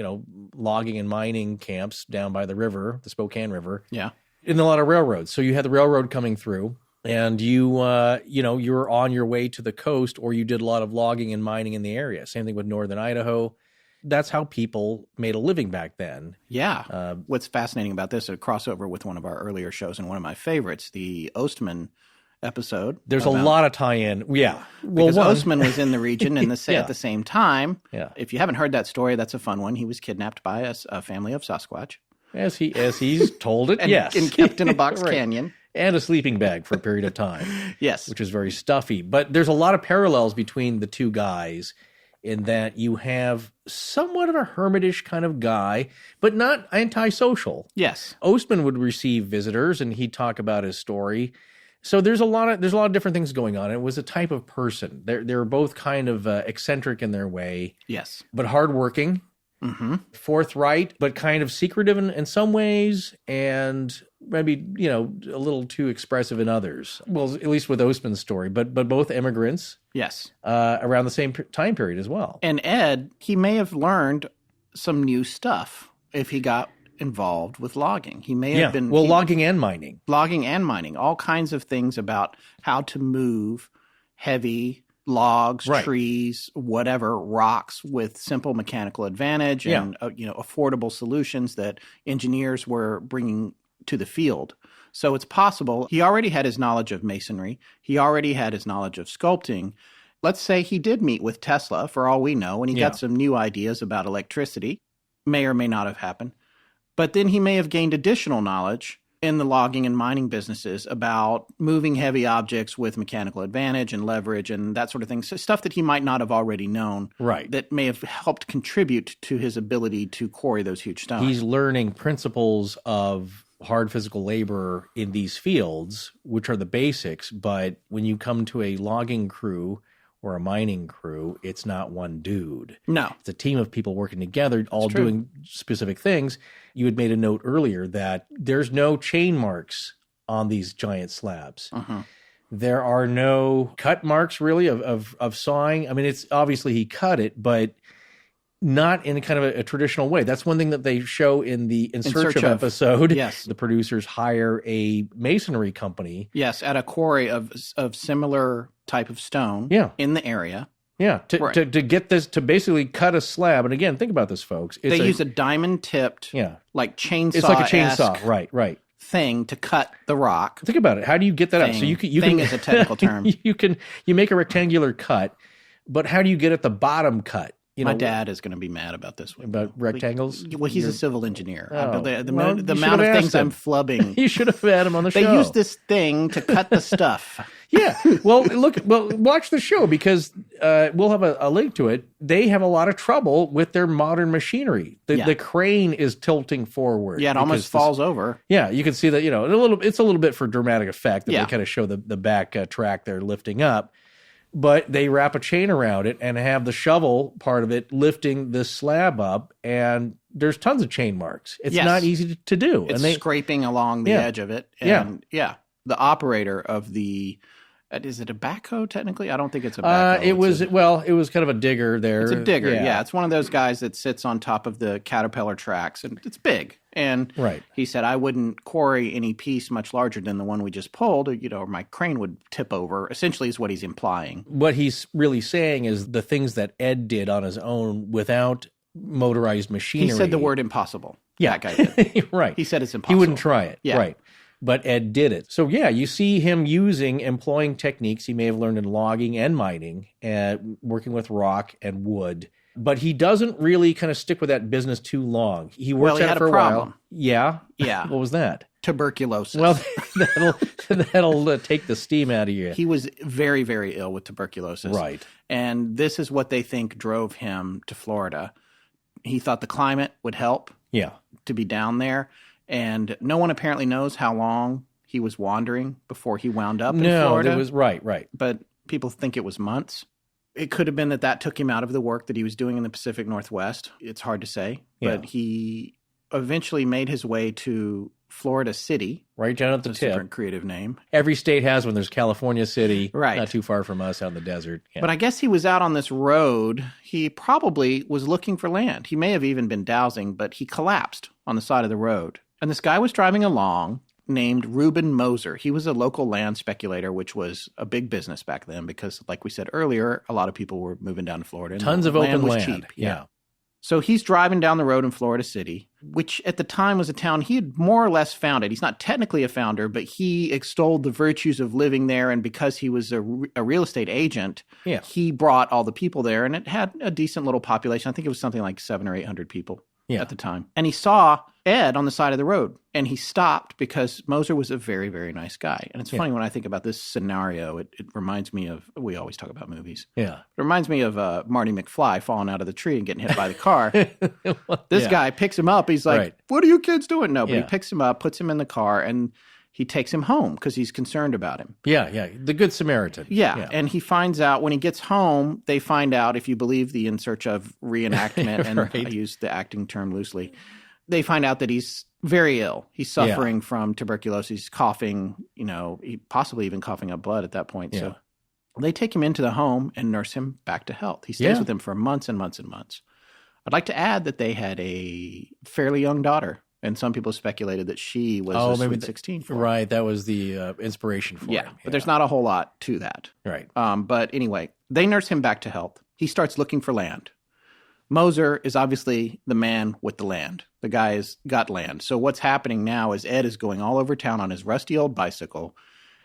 logging and mining camps down by the river, the Spokane River. Yeah. And a lot of railroads. So you had the railroad coming through. And you were on your way to the coast, or you did a lot of logging and mining in the area. Same thing with northern Idaho. That's how people made a living back then. Yeah. What's fascinating about this, a crossover with one of our earlier shows and one of my favorites, the Ostman episode. There's a lot of tie-in. Yeah. Because Ostman was in the region at the same time. Yeah. If you haven't heard that story, that's a fun one. He was kidnapped by a family of Sasquatch. As he's told it, yes. And kept in a box Right. canyon. And a sleeping bag for a period of time. Yes. Which is very stuffy. But there's a lot of parallels between the two guys in that you have somewhat of a hermitish kind of guy, but not antisocial. Yes. Ostman would receive visitors, and he'd talk about his story. So there's a lot of different things going on. It was a type of person. They're both kind of eccentric in their way. Yes. But hardworking. Mm-hmm. Forthright, but kind of secretive in some ways, and maybe, a little too expressive in others. Well, at least with Ostman's story, but both immigrants. Yes. Around the same time period as well. And Ed, he may have learned some new stuff if he got involved with logging. He may have been... logging and mining. Logging and mining. All kinds of things about how to move heavy logs, right. trees, whatever, rocks with simple mechanical advantage and affordable solutions that engineers were bringing to the field. So it's possible he already had his knowledge of masonry. He already had his knowledge of sculpting. Let's say he did meet with Tesla, for all we know, and he got some new ideas about electricity. May or may not have happened. But then he may have gained additional knowledge in the logging and mining businesses about moving heavy objects with mechanical advantage and leverage and that sort of thing. So stuff that he might not have already known. Right. That may have helped contribute to his ability to quarry those huge stones. He's learning principles of hard physical labor in these fields, which are the basics. But when you come to a logging crew or a mining crew, it's not one dude. No. It's a team of people working together, all doing specific things. You had made a note earlier that there's no chain marks on these giant slabs. Uh-huh. There are no cut marks, really, of sawing. I mean, it's obviously he cut it, but not in a kind of a traditional way. That's one thing that they show in the In Search of episode. Yes. The producers hire a masonry company. Yes, at a quarry of similar type of stone in the area. Yeah, to get this, to basically cut a slab. And again, think about this, folks. They use a diamond-tipped, like chainsaw. It's like a chainsaw, right. Thing to cut the rock. Think about it. How do you get that up? So you can is a technical term. You make a rectangular cut, but how do you get at the bottom cut? My dad is going to be mad about this one. About rectangles? Well, he's a civil engineer. Oh. The amount of things I'm flubbing. You should have had him on the show. They use this thing to cut the stuff. Yeah. Well, watch the show because we'll have a link to it. They have a lot of trouble with their modern machinery. The crane is tilting forward. Yeah, it almost falls over. Yeah, you can see that, it's a little bit for dramatic effect that they kind of show the back track they're lifting up. But they wrap a chain around it and have the shovel part of it lifting this slab up, and there's tons of chain marks. It's not easy to do. It's scraping along the edge of it. And the operator of the is it a backhoe technically? I don't think it's a backhoe. It was kind of a digger there. It's a digger, yeah. It's one of those guys that sits on top of the Caterpillar tracks, and it's big. And he said, I wouldn't quarry any piece much larger than the one we just pulled, or my crane would tip over, essentially is what he's implying. What he's really saying is the things that Ed did on his own without motorized machinery. He said the word impossible. Yeah. That guy did. Right. He said it's impossible. He wouldn't try it. Yeah. Right. But Ed did it. So, you see him employing techniques he may have learned in logging and mining, working with rock and wood. But he doesn't really kind of stick with that business too long. He works at it for a while. Yeah? Yeah. What was that? Tuberculosis. Well, that'll take the steam out of you. He was very, very ill with tuberculosis. Right. And this is what they think drove him to Florida. He thought the climate would help to be down there. And no one apparently knows how long he was wandering before he wound up in Florida. No, it was right. But people think it was months. It could have been that took him out of the work that he was doing in the Pacific Northwest. It's hard to say. But he eventually made his way to Florida City. Right down at the That's tip. a different creative name. Every state has one. There's California City, right, not too far from us out in the desert. Yeah. But I guess he was out on this road. He probably was looking for land. He may have even been dowsing, but he collapsed on the side of the road. And this guy was driving along named Reuben Moser. He was a local land speculator, which was a big business back then because, like we said earlier, a lot of people were moving down to Florida. And tons of open was land. Cheap. Yeah. So he's driving down the road in Florida City, which at the time was a town he had more or less founded. He's not technically a founder, but he extolled the virtues of living there. And because he was a real estate agent, he brought all the people there. And it had a decent little population. I think it was something like 700 or 800 people at the time. And he saw Ed on the side of the road. And he stopped because Moser was a very, very nice guy. And it's funny when I think about this scenario, it reminds me of, we always talk about movies. Yeah. It reminds me of Marty McFly falling out of the tree and getting hit by the car. This guy picks him up. He's like, what are you kids doing? No, but he picks him up, puts him in the car, and he takes him home because he's concerned about him. Yeah. The Good Samaritan. Yeah. And he finds out when he gets home, they find out, if you believe the In Search of reenactment, and I use the acting term loosely, they find out that he's very ill. He's suffering from tuberculosis, he's coughing, he possibly even coughing up blood at that point. So they take him into the home and nurse him back to health. He stays with him for months and months and months. I'd like to add that they had a fairly young daughter, and some people speculated that she was a sweet 16 for him. Right, that was the inspiration for him. Yeah, but there's not a whole lot to that. Right. But anyway, they nurse him back to health. He starts looking for land. Moser is obviously the man with the land. The guy has got land. So what's happening now is Ed is going all over town on his rusty old bicycle,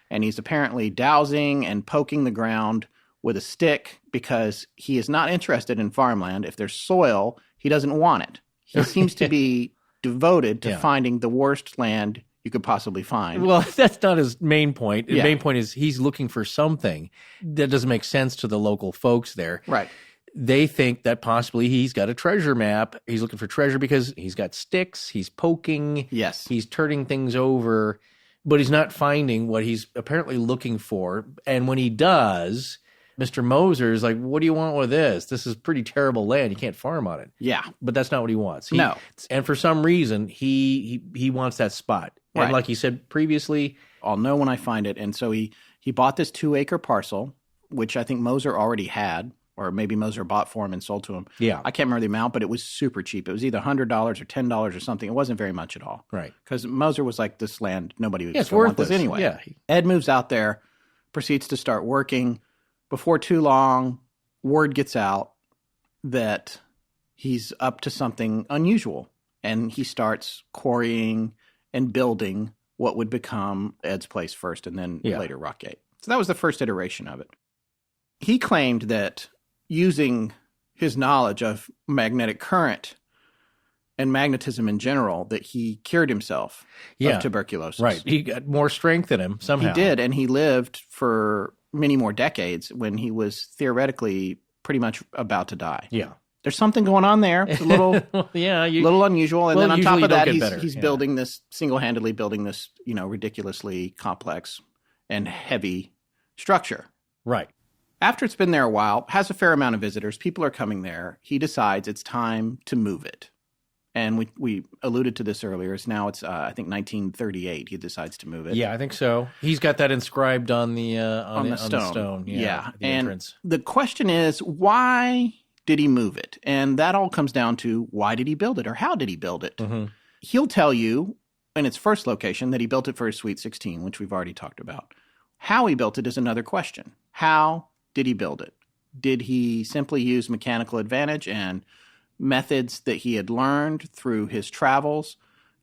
and he's apparently dowsing and poking the ground with a stick because he is not interested in farmland. If there's soil, he doesn't want it. He seems to be devoted to finding the worst land you could possibly find. Well, that's not his main point. His main point is he's looking for something that doesn't make sense to the local folks there. Right. They think that possibly he's got a treasure map. He's looking for treasure because he's got sticks, he's poking, he's turning things over, but he's not finding what he's apparently looking for. And when he does, Mr. Moser is like, what do you want with this? This is pretty terrible land. You can't farm on it. Yeah. But that's not what he wants. No. And for some reason, he wants that spot. And like he said previously, I'll know when I find it. And so he bought this 2-acre parcel, which I think Moser already had. Or maybe Moser bought for him and sold to him. Yeah. I can't remember the amount, but it was super cheap. It was either $100 or $10 or something. It wasn't very much at all. Right. Because Moser was like, this land, nobody would it's want this worthless. anyway. Yeah. Ed moves out there, proceeds to start working. Before too long, word gets out that he's up to something unusual. And he starts quarrying and building what would become Ed's place first and then later Rockgate. So that was the first iteration of it. He claimed that using his knowledge of magnetic current and magnetism in general, that he cured himself of tuberculosis. Right. He got more strength in him somehow. He did, and he lived for many more decades when he was theoretically pretty much about to die. Yeah. There's something going on there. It's a little little unusual. And then on top of that, he's building this, single-handedly building this, ridiculously complex and heavy structure. Right. After it's been there a while, has a fair amount of visitors, people are coming there, he decides it's time to move it. And we alluded to this earlier. I think 1938, he decides to move it. Yeah, I think so. He's got that inscribed on the stone. Yeah. The and entrance. The question is, why did he move it? And that all comes down to, why did he build it, or how did he build it? Mm-hmm. He'll tell you in its first location that he built it for his Sweet 16, which we've already talked about. How he built it is another question. How did he build it? Did he simply use mechanical advantage and methods that he had learned through his travels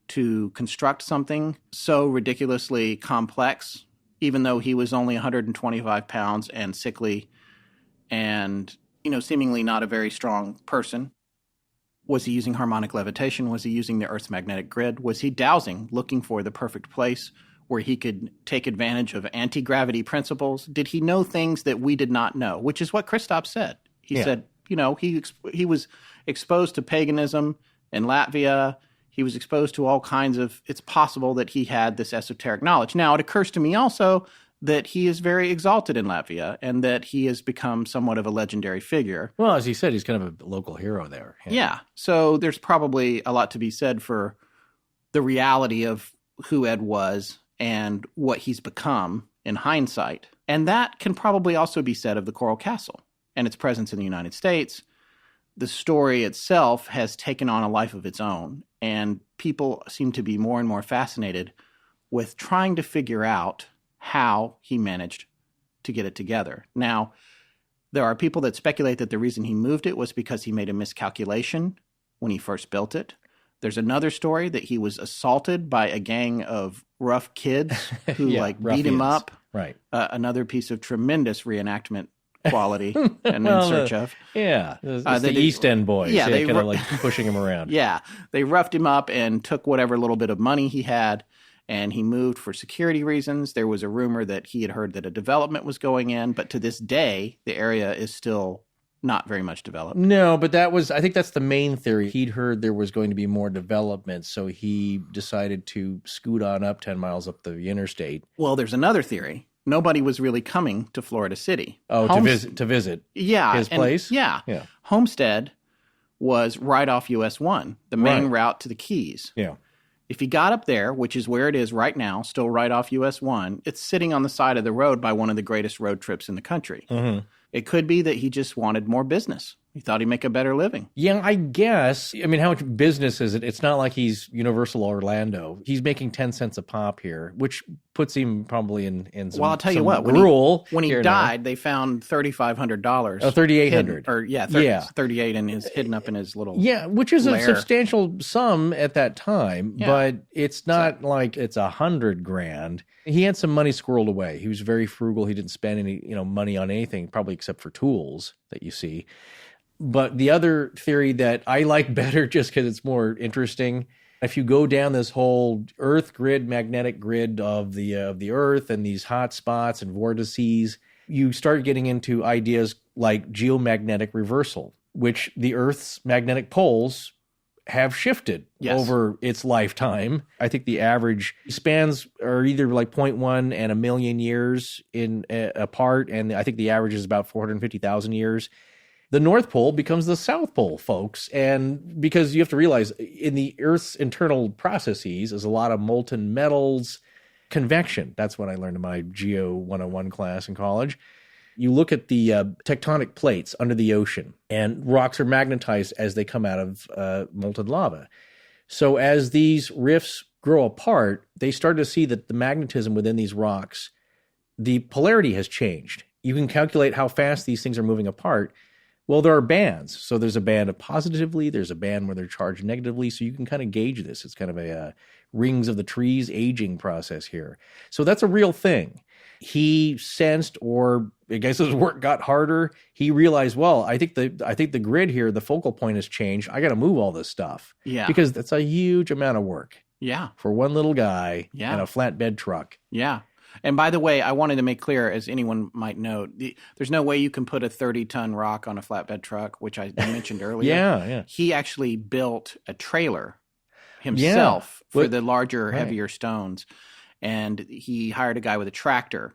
to construct something so ridiculously complex, even though he was only 125 pounds and sickly and, seemingly not a very strong person? Was he using harmonic levitation? Was he using the Earth's magnetic grid? Was he dowsing, looking for the perfect place where he could take advantage of anti-gravity principles? Did he know things that we did not know? Which is what Kristaps said. He said, he was exposed to paganism in Latvia. He was exposed to all kinds of, it's possible that he had this esoteric knowledge. Now, it occurs to me also that he is very exalted in Latvia and that he has become somewhat of a legendary figure. Well, as you said, he's kind of a local hero there. Yeah. So there's probably a lot to be said for the reality of who Ed was and what he's become in hindsight. And that can probably also be said of the Coral Castle and its presence in the United States. The story itself has taken on a life of its own, and people seem to be more and more fascinated with trying to figure out how he managed to get it together. Now, there are people that speculate that the reason he moved it was because he made a miscalculation when he first built it. There's another story that he was assaulted by a gang of rough kids who beat him up. Right. Another piece of tremendous reenactment quality and in search of. Yeah. It's the East End boys. Yeah, they kind of like pushing him around. Yeah. They roughed him up and took whatever little bit of money he had, and he moved for security reasons. There was a rumor that he had heard that a development was going in, but to this day, the area is still not very much developed. No, but I think that's the main theory. He'd heard there was going to be more development, so he decided to scoot on up 10 miles up the interstate. Well, there's another theory. Nobody was really coming to Florida City. Oh, to visit his place? Yeah. Homestead was right off US 1, the main route to the Keys. Yeah. If he got up there, which is where it is right now, still right off US 1, it's sitting on the side of the road by one of the greatest road trips in the country. Mm-hmm. It could be that he just wanted more business. He thought he'd make a better living. Yeah, I guess. I mean, how much business is it? It's not like he's Universal Orlando. He's making 10 cents a pop here, which puts him probably in some Well, I'll tell you what. When he died, they found $3,500. Oh, $3,800. $38 and is hidden up in his little which is lair. A substantial sum at that time, but it's not like it's $100,000. He had some money squirreled away. He was very frugal. He didn't spend any money on anything, probably except for tools that you see. But the other theory that I like better just because it's more interesting, if you go down this whole Earth grid, magnetic grid of the Earth and these hot spots and vortices, you start getting into ideas like geomagnetic reversal, which the Earth's magnetic poles have shifted over its lifetime. I think the average spans are either like 0.1 and a million years apart, and I think the average is about 450,000 years. The North Pole becomes the South Pole, folks. And because you have to realize in the Earth's internal processes is a lot of molten metals, convection. That's what I learned in my Geo 101 class in college. You look at the tectonic plates under the ocean, and rocks are magnetized as they come out of molten lava. So as these rifts grow apart, they start to see that the magnetism within these rocks, the polarity has changed. You can calculate how fast these things are moving apart. Well, there are bands. So there's a band of positively, there's a band where they're charged negatively. So you can kind of gauge this. It's kind of a rings of the trees aging process here. So that's a real thing. He sensed, or I guess his work got harder. He realized, well, I think the grid here, the focal point has changed. I got to move all this stuff. Yeah. Because that's a huge amount of work. Yeah. For one little guy and a flatbed truck. Yeah. And by the way, I wanted to make clear, as anyone might know, there's no way you can put a 30-ton rock on a flatbed truck, which I mentioned earlier. Yeah. He actually built a trailer himself for the larger, heavier stones. And he hired a guy with a tractor,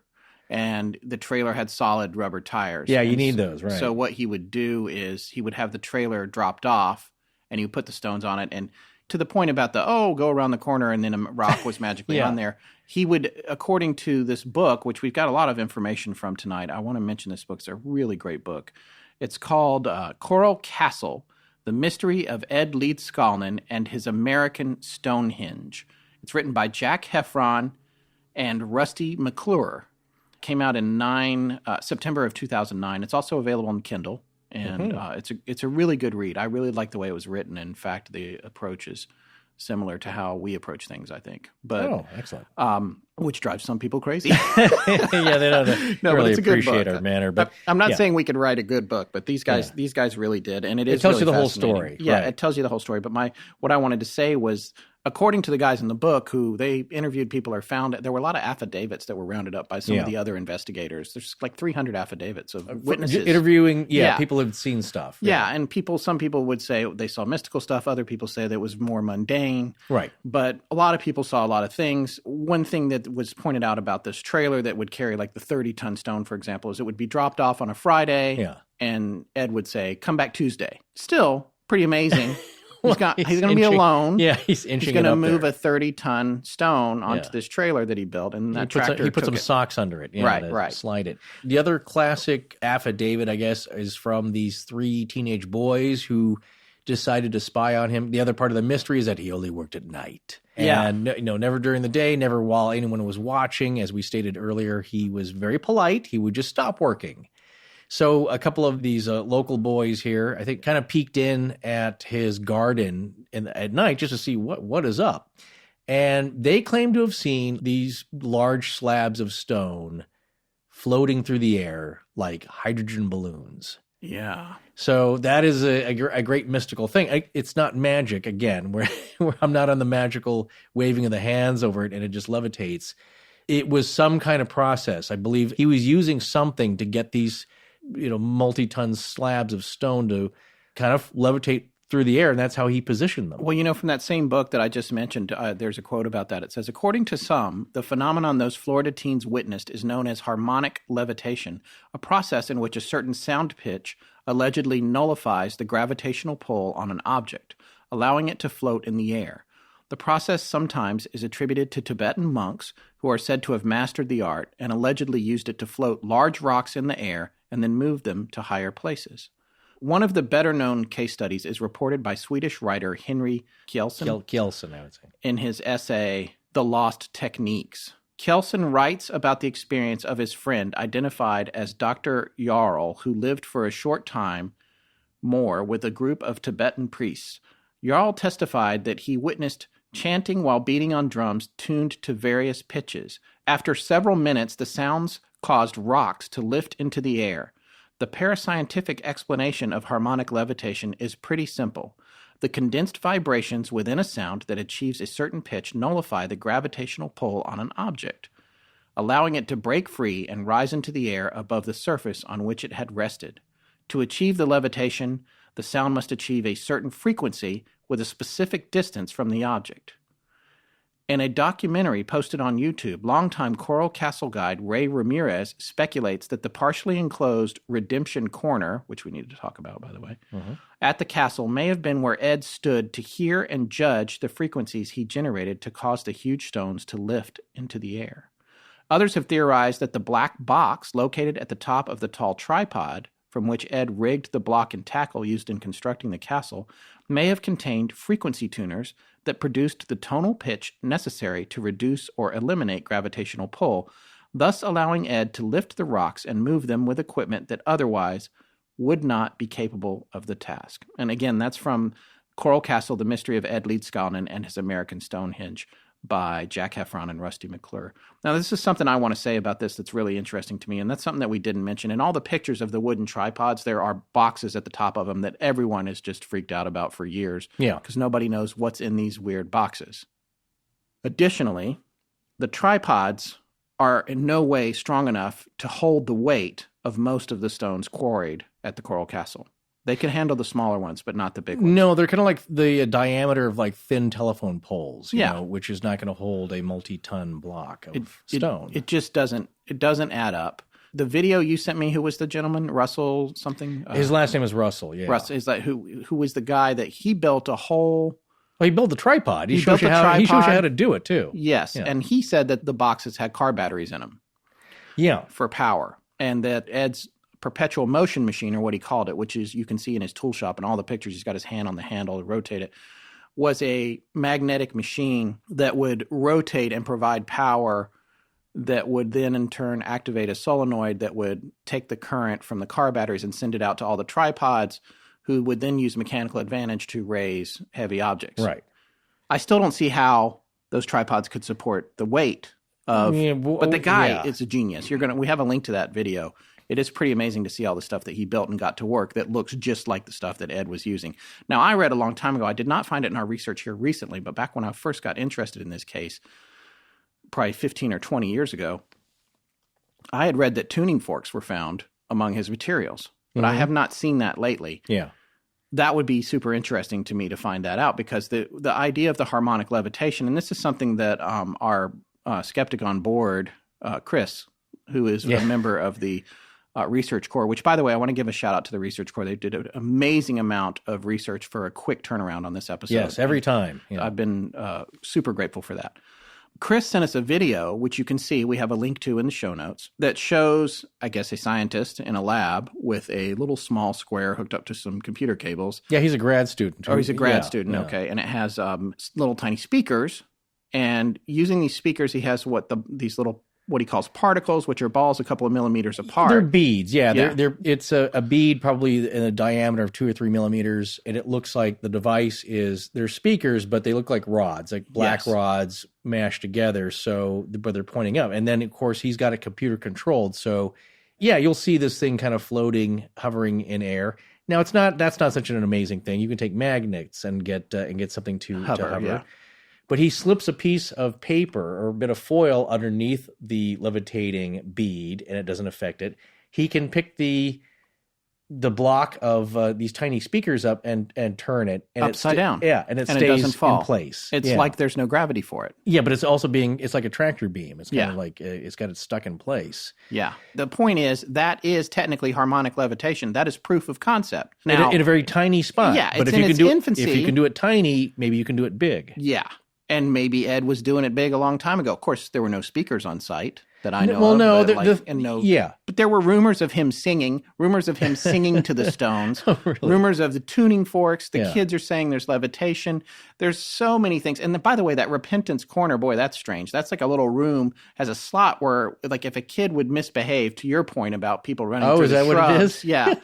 and the trailer had solid rubber tires. Yeah, you need those, right. So what he would do is he would have the trailer dropped off, and he would put the stones on it. And to the point about go around the corner and then a rock was magically on there, he would, according to this book, which we've got a lot of information from tonight. I want to mention this book. It's a really great book. It's called Coral Castle, The Mystery of Ed Leedskalnin and His American Stonehenge. It's written by Jack Heffron and Rusty McClure. Came out in September of 2009. It's also available on Kindle. And it's a really good read. I really like the way it was written. In fact, the approach is similar to how we approach things, I think. But, excellent. Which drives some people crazy. They don't really appreciate our manner. But I'm not saying we could write a good book, but these guys really did, and it tells you the whole story. Yeah, it tells you the whole story. But what I wanted to say was according to the guys in the book who they interviewed people or found it, there were a lot of affidavits that were rounded up by some of the other investigators. There's like 300 affidavits of witnesses. Interviewing, people have seen stuff. Yeah, and some people would say they saw mystical stuff. Other people say that it was more mundane. Right. But a lot of people saw a lot of things. One thing that was pointed out about this trailer that would carry like the 30-ton stone, for example, is it would be dropped off on a Friday, and Ed would say, come back Tuesday. Still pretty amazing. He's going to be alone. Yeah, he's inching. He's going to move a 30-ton stone onto this trailer that he built, and that tractor he put some socks under it, right, slide it. The other classic affidavit, I guess, is from these 3 teenage boys who decided to spy on him. The other part of the mystery is that he only worked at night. And never during the day, never while anyone was watching. As we stated earlier, he was very polite. He would just stop working. So a couple of these local boys here, I think, kind of peeked in at his garden at night just to see what is up. And they claim to have seen these large slabs of stone floating through the air like hydrogen balloons. Yeah. So that is a great mystical thing. It's not magic, again, where I'm not on the magical waving of the hands over it and it just levitates. It was some kind of process. I believe he was using something to get these multi-ton slabs of stone to kind of levitate through the air, and that's how he positioned them. Well, from that same book that I just mentioned, there's a quote about that. It says, according to some, the phenomenon those Florida teens witnessed is known as harmonic levitation, a process in which a certain sound pitch allegedly nullifies the gravitational pull on an object, allowing it to float in the air. The process sometimes is attributed to Tibetan monks who are said to have mastered the art and allegedly used it to float large rocks in the air and then move them to higher places. One of the better-known case studies is reported by Swedish writer Henry Kjellson, I would say, in his essay, The Lost Techniques. Kjellson writes about the experience of his friend identified as Dr. Jarl, who lived for a short time more with a group of Tibetan priests. Jarl testified that he witnessed chanting while beating on drums tuned to various pitches. After several minutes, the sounds caused rocks to lift into the air. The parascientific explanation of harmonic levitation is pretty simple. The condensed vibrations within a sound that achieves a certain pitch nullify the gravitational pull on an object, allowing it to break free and rise into the air above the surface on which it had rested. To achieve the levitation, the sound must achieve a certain frequency with a specific distance from the object. In a documentary posted on YouTube, longtime Coral Castle guide Ray Ramirez speculates that the partially enclosed Redemption Corner, which we need to talk about, by the way, at the castle may have been where Ed stood to hear and judge the frequencies he generated to cause the huge stones to lift into the air. Others have theorized that the black box located at the top of the tall tripod, from which Ed rigged the block and tackle used in constructing the castle, may have contained frequency tuners that produced the tonal pitch necessary to reduce or eliminate gravitational pull, thus allowing Ed to lift the rocks and move them with equipment that otherwise would not be capable of the task. And again, that's from Coral Castle, The Mystery of Ed Leedskalnin and His American Stonehenge by Jack Heffron and Rusty McClure. Now, this is something I want to say about this that's really interesting to me, and that's something that we didn't mention. In all the pictures of the wooden tripods, there are boxes at the top of them that everyone is just freaked out about for years. Yeah. Because nobody knows what's in these weird boxes. Additionally, the tripods are in no way strong enough to hold the weight of most of the stones quarried at the Coral Castle. They can handle the smaller ones, but not the big ones. No, they're kind of like the diameter of like thin telephone poles, you know, which is not going to hold a multi-ton block of stone. It just doesn't add up. The video you sent me, who was the gentleman? Russell something? His last name is Russell, yeah. Russell, is that who was the guy that he built a whole... Well, he built the tripod. He shows you how to do it, too. Yes, and he said that the boxes had car batteries in them. Yeah. For power. And that Ed's Perpetual motion machine, or what he called it, which is you can see in his tool shop and all the pictures, he's got his hand on the handle to rotate it, was a magnetic machine that would rotate and provide power that would then in turn activate a solenoid that would take the current from the car batteries and send it out to all the tripods, who would then use mechanical advantage to raise heavy objects. Right. I still don't see how those tripods could support the weight of, but the guy is a genius. We have a link to that video. it is pretty amazing to see all the stuff that he built and got to work that looks just like the stuff that Ed was using. Now, I read a long time ago, I did not find it in our research here recently, but back when I first got interested in this case, probably 15 or 20 years ago, I had read that tuning forks were found among his materials, but I have not seen that lately. Yeah. That would be super interesting to me to find that out, because the idea of the harmonic levitation, and this is something that our skeptic on board, Chris, who is a member of the Research Corps, which, by the way, I want to give a shout out to the Research Corps. They did an amazing amount of research for a quick turnaround on this episode. Yes, every time. Yeah. I've been super grateful for that. Chris sent us a video, which you can see, we have a link to in the show notes, that shows, I guess, a scientist in a lab with a little small square hooked up to some computer cables. Yeah, he's a grad student. Oh, he's a grad student, okay. And it has little tiny speakers. And using these speakers, he has these little, what he calls particles, which are balls a couple of millimeters apart. They're beads, yeah. It's a bead probably in a diameter of 2 or 3 millimeters, and it looks like the device they're speakers, but they look like rods, like black rods mashed together, but they're pointing up. And then, of course, he's got it computer controlled. So, yeah, you'll see this thing kind of floating, hovering in air. Now, that's not such an amazing thing. You can take magnets and get something to hover. Yeah. But he slips a piece of paper or a bit of foil underneath the levitating bead, and it doesn't affect it. He can pick the block of these tiny speakers up and turn it. And upside down. Yeah, and it stays doesn't fall. in place. It's like there's no gravity for it. Yeah, but it's also it's like a tractor beam. It's kind of like it's got it stuck in place. Yeah. The point is, that is technically harmonic levitation. That is proof of concept. Now, in a very tiny spot. Yeah, but it's in its infancy. If you can do it tiny, maybe you can do it big. Yeah. And maybe Ed was doing it big a long time ago. Of course, there were no speakers on site that I know of. Well, no, but there were rumors of him singing to the stones, really? Rumors of the tuning forks. The kids are saying there's levitation. There's so many things. And by the way, that repentance corner, boy, that's strange. That's like a little room, has a slot where, like, if a kid would misbehave, to your point about people running through the shrubs. Oh, is that what it is? Yeah.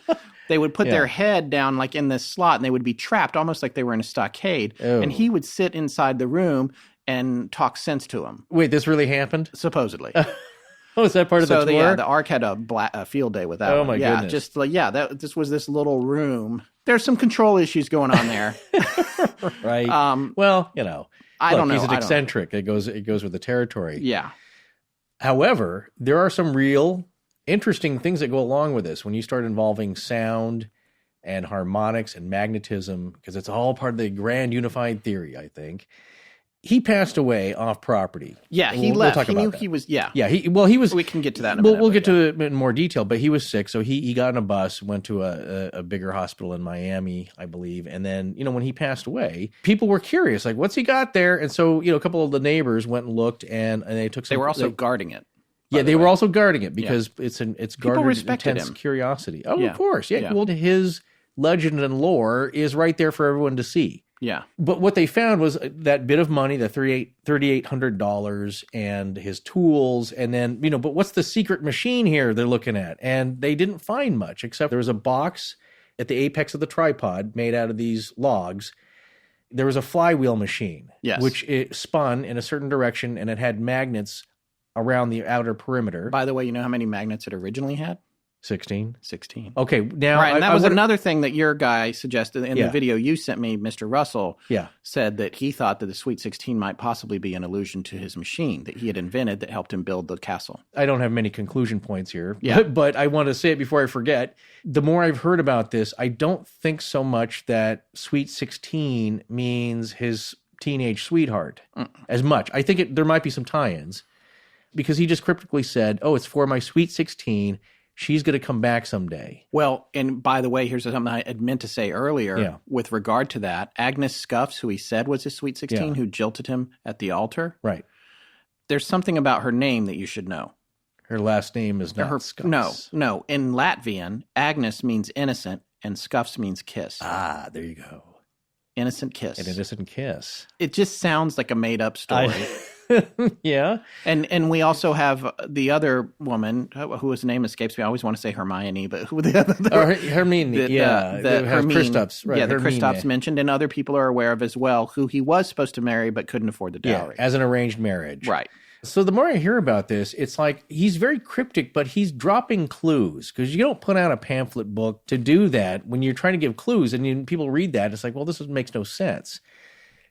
They would put their head down like in this slot, and they would be trapped almost like they were in a stockade. Oh. And he would sit inside the room and talk sense to them. Wait, this really happened? Supposedly. Oh, is that part of the tour? The ARC had a field day with that. Oh, my goodness. Just like, this was this little room. There's some control issues going on there. Right. Well, I don't know. He's an eccentric. It goes with the territory. Yeah. However, there are some real interesting things that go along with this when you start involving sound and harmonics and magnetism, because it's all part of the grand unified theory, I think. He passed away off property. Yeah, he left. We'll talk he about knew that. He was, yeah. Yeah, he was. We can get to that in a minute. We'll get to it in more detail, but he was sick, so he got on a bus, went to a bigger hospital in Miami, I believe, and then, when he passed away, people were curious, like, what's he got there? And so, a couple of the neighbors went and looked, and they took some... They were also guarding it. Yeah, they were also guarding it because it's People guarded intense him. curiosity. Oh, of course. Yeah. Well, his legend and lore is right there for everyone to see. Yeah. But what they found was that bit of money, the $3,800 and his tools. And then, but what's the secret machine here they're looking at? And they didn't find much, except there was a box at the apex of the tripod made out of these logs. There was a flywheel machine, which it spun in a certain direction, and it had magnets around the outer perimeter. By the way, you know how many magnets it originally had? 16. Okay, now... Right, and that was another thing that your guy suggested in the video you sent me, Mr. Russell, said that he thought that the Sweet 16 might possibly be an allusion to his machine that he had invented that helped him build the castle. I don't have many conclusion points here, but I want to say it before I forget. The more I've heard about this, I don't think so much that Sweet 16 means his teenage sweetheart as much. I think there might be some tie-ins, because he just cryptically said, it's for my Sweet 16. She's going to come back someday. Well, and by the way, here's something I had meant to say earlier with regard to that. Agnes Scuffs, who he said was his Sweet 16, who jilted him at the altar. Right. There's something about her name that you should know. Her last name is not Scuffs. No. In Latvian, Agnes means innocent and Scuffs means kiss. Ah, there you go. Innocent kiss. An innocent kiss. It just sounds like a made-up story. Yeah. And we also have the other woman, whose name escapes me. I always want to say Hermione, but who the other... Hermine, the Kristaps. Right, the Kristaps mentioned, and other people are aware of as well, who he was supposed to marry but couldn't afford the dowry. Yeah, as an arranged marriage. Right. So the more I hear about this, it's like he's very cryptic, but he's dropping clues, because you don't put out a pamphlet book to do that when you're trying to give clues, and people read that. It's like, well, makes no sense.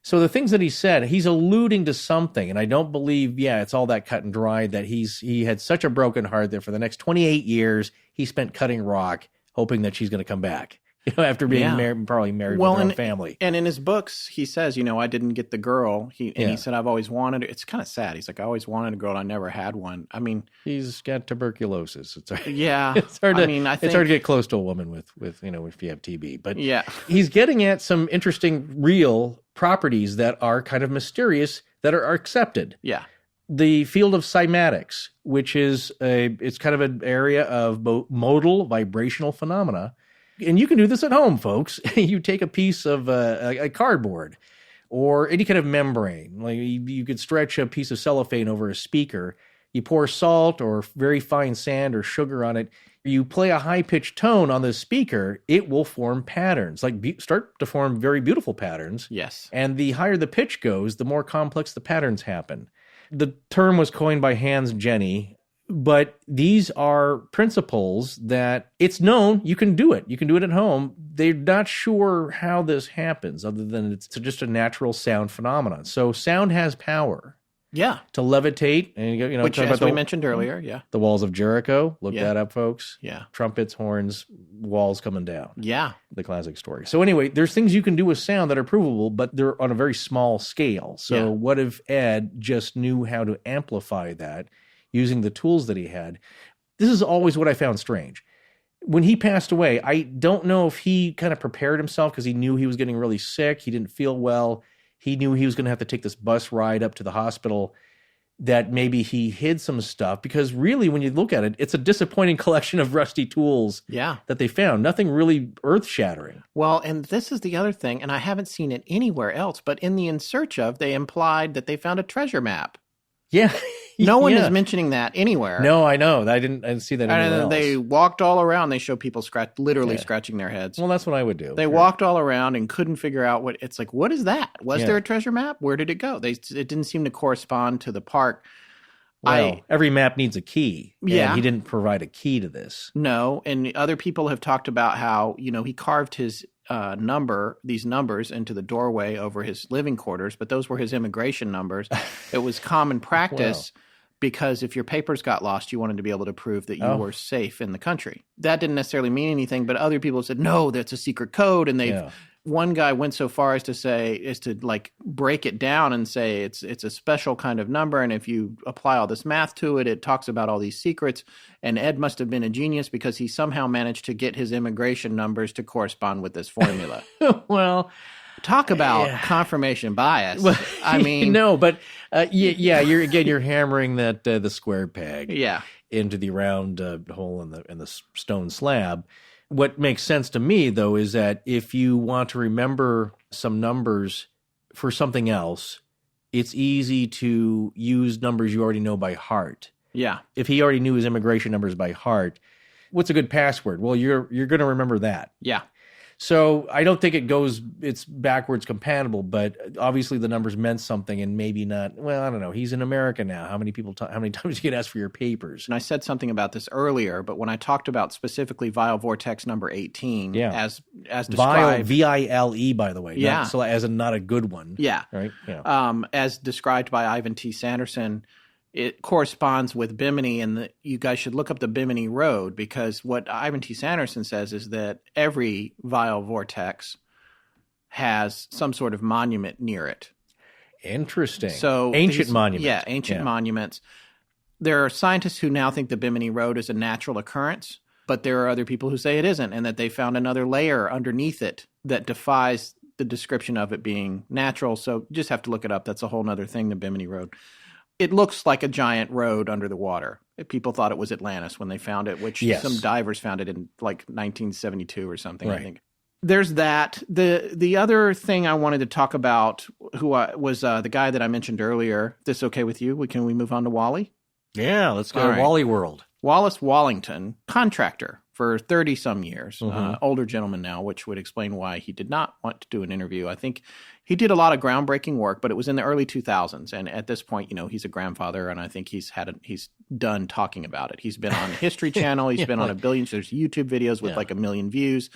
So the things that he said, he's alluding to something, and I don't believe, it's all that cut and dry, that he had such a broken heart that for the next 28 years, he spent cutting rock, hoping that she's going to come back. After being probably married with her own family. And in his books, he says, I didn't get the girl. He said, I've always wanted it. It's kind of sad. He's like, I always wanted a girl. I never had one. I mean, he's got tuberculosis. It's hard. Yeah. It's hard to, it's hard to get close to a woman with if you have TB. But he's getting at some interesting real properties that are kind of mysterious that are accepted. Yeah. The field of cymatics, which is it's kind of an area of modal vibrational phenomena. And you can do this at home, folks. You take a piece of a cardboard or any kind of membrane. Like you could stretch a piece of cellophane over a speaker. You pour salt or very fine sand or sugar on it. You play a high-pitched tone on the speaker, it will form patterns, start to form very beautiful patterns. Yes. And the higher the pitch goes, the more complex the patterns happen. The term was coined by Hans Jenny. But these are principles that it's known you can do it. You can do it at home. They're not sure how this happens other than it's just a natural sound phenomenon. So sound has power. Yeah. To levitate. And, which, as we mentioned earlier, the walls of Jericho. Look that up, folks. Yeah. Trumpets, horns, walls coming down. Yeah. The classic story. So anyway, there's things you can do with sound that are provable, but they're on a very small scale. So what if Ed just knew how to amplify that using the tools that he had? This is always what I found strange. When he passed away, I don't know if he kind of prepared himself because he knew he was getting really sick. He didn't feel well. He knew he was going to have to take this bus ride up to the hospital, that maybe he hid some stuff, because really when you look at it, it's a disappointing collection of rusty tools that they found. Nothing really earth-shattering. Well, and this is the other thing, and I haven't seen it anywhere else, but in the In Search Of, they implied that they found a treasure map. Yeah. No one is mentioning that anywhere. No, I know. I didn't see that anywhere else. They walked all around. They show people literally scratching their heads. Well, that's what I would do. They walked all around and couldn't figure out what it's like. What is that? Was there a treasure map? Where did it go? It didn't seem to correspond to the park. Well, every map needs a key. Yeah. And he didn't provide a key to this. No. And other people have talked about how, he carved his these numbers into the doorway over his living quarters, but those were his immigration numbers. It was common practice. Because if your papers got lost, you wanted to be able to prove that you were safe in the country. That didn't necessarily mean anything, but other people said, no, that's a secret code. And one guy went so far as to break it down and say it's a special kind of number. And if you apply all this math to it, it talks about all these secrets. And Ed must have been a genius because he somehow managed to get his immigration numbers to correspond with this formula. Well, talk about confirmation bias. Well, I mean, no, but you're hammering that the square peg into the round hole in the stone slab. What makes sense to me, though, is that if you want to remember some numbers for something else, it's easy to use numbers you already know by heart. Yeah. If he already knew his immigration numbers by heart, what's a good password? Well, you're going to remember that. Yeah. So I don't think it's backwards compatible, but obviously the numbers meant something, and maybe not. Well, I don't know. He's in America now. How many times you get asked for your papers? And I said something about this earlier, but when I talked about specifically vial vortex number 18, as described, vial, VILE, by the way, so as not a good one, right? Yeah. As described by Ivan T. Sanderson, it corresponds with Bimini, and you guys should look up the Bimini Road, because what Ivan T. Sanderson says is that every vial vortex has some sort of monument near it. Interesting. So ancient monuments. Yeah, ancient monuments. There are scientists who now think the Bimini Road is a natural occurrence, but there are other people who say it isn't, and that they found another layer underneath it that defies the description of it being natural. So you just have to look it up. That's a whole other thing, the Bimini Road. It looks like a giant road under the water. People thought it was Atlantis when they found it, which some divers found it in like 1972 or something, I think. There's that. The other thing I wanted to talk about was the guy that I mentioned earlier. Is this okay with you? Can we move on to Wally? Yeah, let's go to Wally World. Wallace Wallington, contractor. for 30-some years, older gentleman now, which would explain why he did not want to do an interview. I think he did a lot of groundbreaking work, but it was in the early 2000s. And at this point, he's a grandfather, and I think he's done talking about it. He's been on History Channel. He's been on a billion. There's YouTube videos with like 1 million views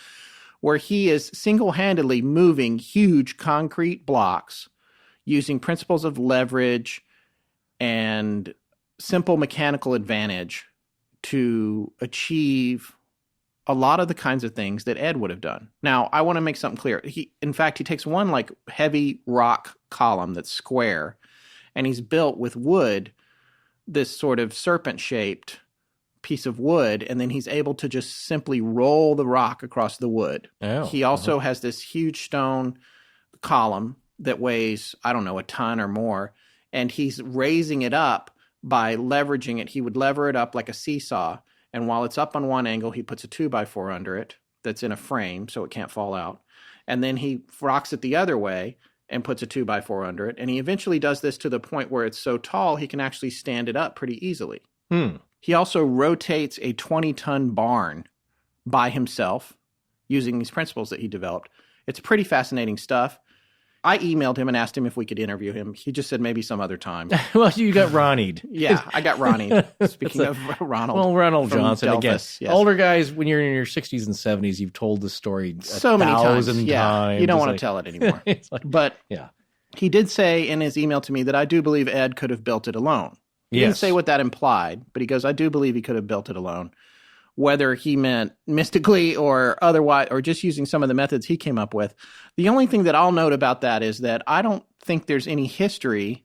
where he is single-handedly moving huge concrete blocks using principles of leverage and simple mechanical advantage to achieve a lot of the kinds of things that Ed would have done. Now, I want to make something clear. In fact, he takes one like heavy rock column that's square, and he's built with wood, this sort of serpent-shaped piece of wood, and then he's able to just simply roll the rock across the wood. Oh, he also has this huge stone column that weighs, I don't know, a ton or more, and he's raising it up by leveraging it. He would lever it up like a seesaw, and while it's up on one angle, he puts a 2x4 under it that's in a frame so it can't fall out. And then he rocks it the other way and puts a 2x4 under it. And he eventually does this to the point where it's so tall he can actually stand it up pretty easily. He also rotates a 20-ton barn by himself using these principles that he developed. It's pretty fascinating stuff. I emailed him and asked him if we could interview him. He just said maybe some other time. Well, you got Ronnied. Yeah, I got Ronnied. Speaking of Ronald. Well, Ronald Johnson. Delphus, Again, yes. older guys, when you're in your 60s and 70s, you've told the story so many times. Yeah, times. you don't It's want like- to tell it anymore. It's like, But yeah. he did say in his email to me that I do believe Ed could have built it alone. He didn't Yes. say what that implied, but he goes, I do believe he could have built it alone. Whether he meant mystically or otherwise, or just using some of the methods he came up with. The only thing that I'll note about that is that I don't think there's any history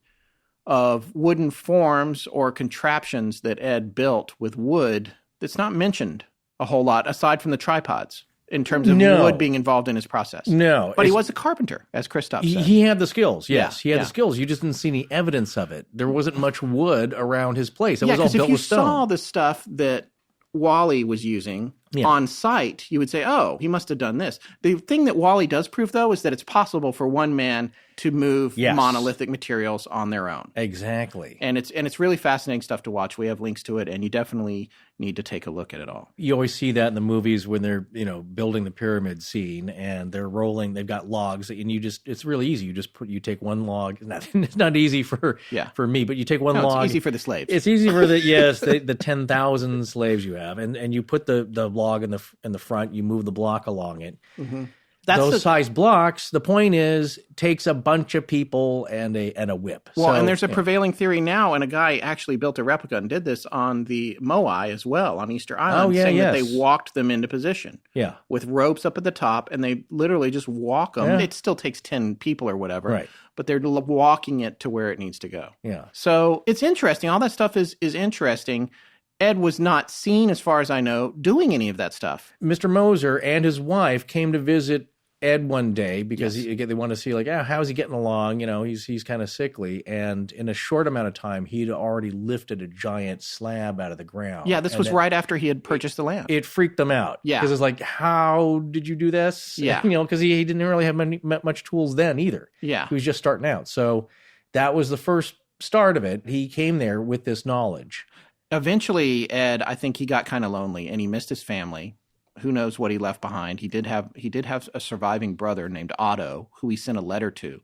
of wooden forms or contraptions that Ed built with wood that's not mentioned a whole lot, aside from the tripods, in terms of No. wood being involved in his process. No. But he it's- was a carpenter, as Christoph said. He had the skills, yes. Yeah, He had yeah. the skills. You just didn't see any evidence of it. There wasn't much wood around his place. It Yeah, was all because if built you with stone. saw the stuff that Wally was using Yeah. on site, you would say, oh, he must have done this. The thing that Wally does prove, though, is that it's possible for one man to move Yes. monolithic materials on their own. Exactly. And it's really fascinating stuff to watch. We have links to it, and you definitely need to take a look at it all. You always see that in the movies when they're, building the pyramid scene and they're rolling, they've got logs, and it's really easy. You take one log. It's not easy for me, but you take one No, log. it's easy for the slaves. It's easy for the 10,000 slaves you have, and you put the log in the front. You move the block along it. Mm-hmm. Those size blocks. The point is, takes a bunch of people and a whip. Well, So, and there's a prevailing theory now, and a guy actually built a replica and did this on the Moai as well, on Easter Island, saying that they walked them into position. Yeah. With ropes up at the top, and they literally just walk them. Yeah. It still takes 10 people or whatever, Right. but they're walking it to where it needs to go. Yeah. So it's interesting. All that stuff is interesting. Ed was not seen, as far as I know, doing any of that stuff. Mr. Moser and his wife came to visit Ed one day because they want to see how's he getting along? He's kind of sickly, and in a short amount of time, he'd already lifted a giant slab out of the ground. Yeah, this was right after he had purchased the land. It freaked them out. Yeah. Because it's like, how did you do this? Yeah. Because he didn't really have much tools then either. Yeah. He was just starting out. So that was the first start of it. He came there with this knowledge. Eventually, Ed, I think he got kind of lonely, and he missed his family. Who knows what he left behind? He did have a surviving brother named Otto, who he sent a letter to.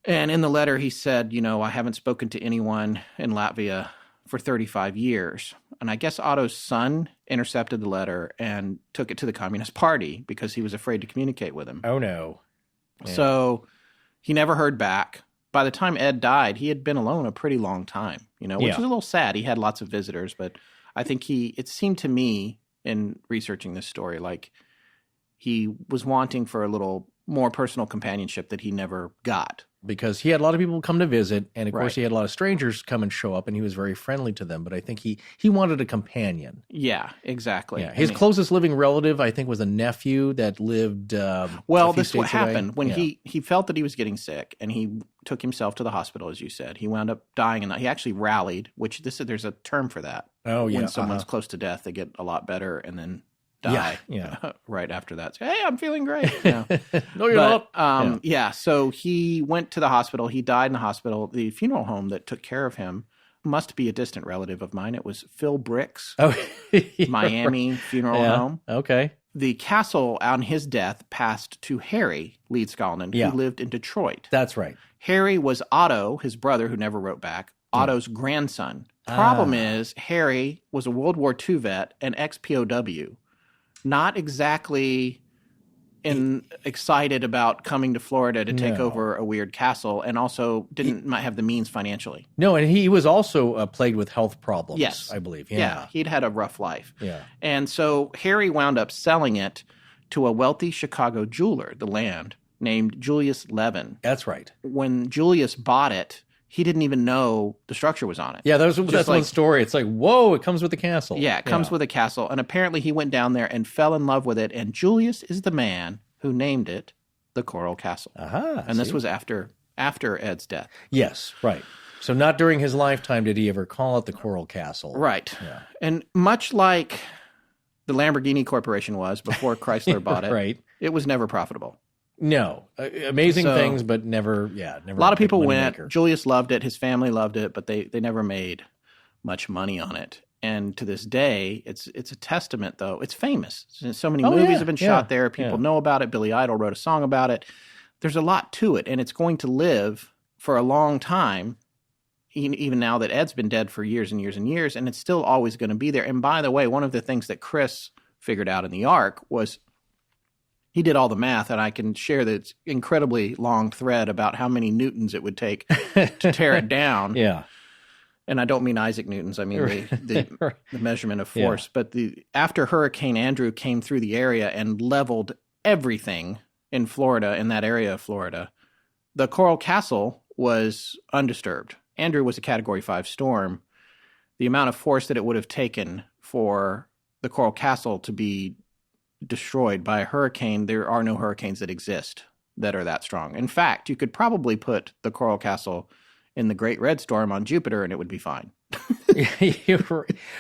And in the letter, he said, I haven't spoken to anyone in Latvia for 35 years. And I guess Otto's son intercepted the letter and took it to the Communist Party because he was afraid to communicate with him. Oh, no. Yeah. So he never heard back. By the time Ed died, he had been alone a pretty long time, which was a little sad. He had lots of visitors, but I think it seemed to me in researching this story like he was wanting for a little more personal companionship that he never got. Because he had a lot of people come to visit, and of course Right. he had a lot of strangers come and show up, and he was very friendly to them. But I think he wanted a companion. Yeah, exactly. Yeah, his closest living relative, I think, was a nephew that lived. Well, a few this is what states away. happened when Yeah. he felt that he was getting sick, and he took himself to the hospital, as you said. He wound up dying, and he actually rallied. There's a term for that. Oh yeah, When someone's close to death, they get a lot better, and then die. Yeah. Right after that. Say, hey, I'm feeling great. No, No, you're not. So he went to the hospital. He died in the hospital. The funeral home that took care of him must be a distant relative of mine. It was Phil Brick's Oh, Miami funeral yeah. home. Okay. The castle on his death passed to Harry Leedskalnin, Yeah. who lived in Detroit. That's right. Harry was Otto, his brother, who never wrote back, Otto's grandson. Problem is, Harry was a World War II vet and ex-POW. Not exactly excited about coming to Florida to take over a weird castle, and also might have the means financially. No, and he was also plagued with health problems, Yes. I believe. Yeah, he'd had a rough life. Yeah. And so Harry wound up selling it to a wealthy Chicago jeweler, the land, named Julius Levin. That's right. When Julius bought it, he didn't even know the structure was on it. Yeah, that's one story. It's like, whoa, it comes with the castle. Yeah, it comes with a castle. And apparently he went down there and fell in love with it. And Julius is the man who named it the Coral Castle. And this was after Ed's death. Yes, right. So not during his lifetime did he ever call it the Coral Castle. Right. Yeah. And much like the Lamborghini Corporation was before Chrysler bought it, Right. it was never profitable. No. Amazing things, but never, never. A lot of people money went. maker. Julius loved it. His family loved it, but they never made much money on it. And to this day, it's a testament, though. It's famous. So many movies have been shot there. People know about it. Billy Idol wrote a song about it. There's a lot to it, and it's going to live for a long time, even now that Ed's been dead for years and years and years, and it's still always going to be there. And by the way, one of the things that Chris figured out in the Ark was he did all the math, and I can share this incredibly long thread about how many newtons it would take to tear it down. Yeah. And I don't mean Isaac Newton's. I mean the measurement of force. Yeah. But after Hurricane Andrew came through the area and leveled everything in Florida, in that area of Florida, the Coral Castle was undisturbed. Andrew was a Category 5 storm. The amount of force that it would have taken for the Coral Castle to be destroyed by a hurricane, there are no hurricanes that exist that are that strong. In fact, you could probably put the Coral Castle in the Great Red Storm on Jupiter and it would be fine.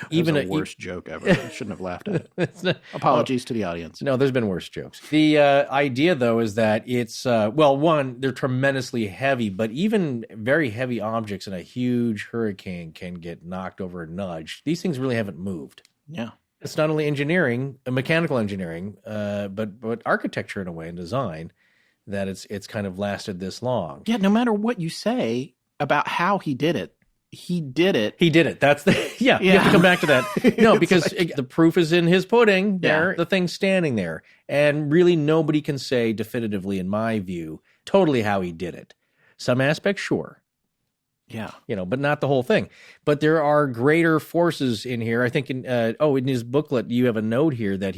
Even a worst joke ever. I shouldn't have laughed at it. Apologies to the audience. No, there's been worse jokes. The idea, though, is that it's, one, they're tremendously heavy, but even very heavy objects in a huge hurricane can get knocked over and nudged. These things really haven't moved. Yeah. It's not only engineering, mechanical engineering, but architecture in a way and design that it's kind of lasted this long. Yeah, no matter what you say about how he did it, he did it. He did it. That's the you have to come back to that. No, because the proof is in his pudding. There, the thing's standing there, and really nobody can say definitively, in my view, totally how he did it. Some aspects, sure. Yeah. But not the whole thing. But there are greater forces in here. I think in his booklet, you have a note here that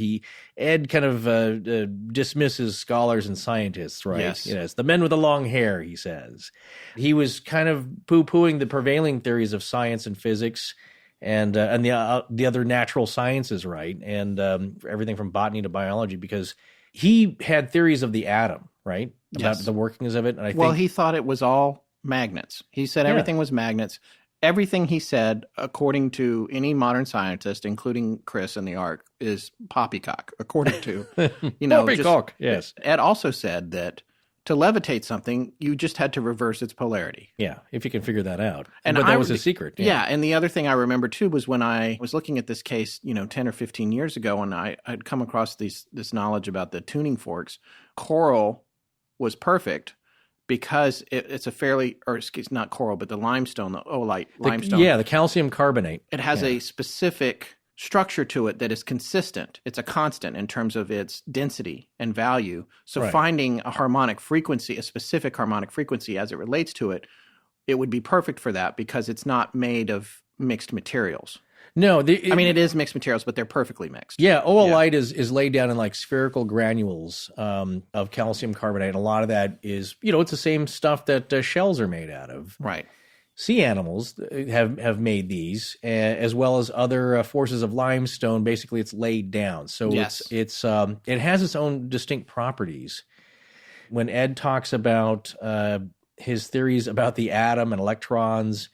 Ed kind of dismisses scholars and scientists, right? Yes. The men with the long hair, he says. He was kind of poo-pooing the prevailing theories of science and physics and the other natural sciences, right? And everything from botany to biology, because he had theories of the atom, right? About the workings of it. And I think he thought it was all magnets. He said everything was magnets. Everything he said, according to any modern scientist, including Chris in the Ark, is poppycock, according to, poppycock, yes. Ed also said that to levitate something, you just had to reverse its polarity. Yeah, if you can figure that out. But that was a secret. Yeah, and the other thing I remember, too, was when I was looking at this case, 10 or 15 years ago, and I'd come across this knowledge about the tuning forks. Coral was perfect, because it's not coral, but the limestone, the oolite limestone. The calcium carbonate. It has a specific structure to it that is consistent. It's a constant in terms of its density and value. So finding a harmonic frequency, a specific harmonic frequency as it relates to it, it would be perfect for that because it's not made of mixed materials. No, it is mixed materials, but they're perfectly mixed. Yeah, oolite is laid down in like spherical granules of calcium carbonate. A lot of that is, it's the same stuff that shells are made out of. Right. Sea animals have made these, as well as other forces of limestone. Basically, it's laid down, so it has its own distinct properties. When Ed talks about his theories about the atom and electrons,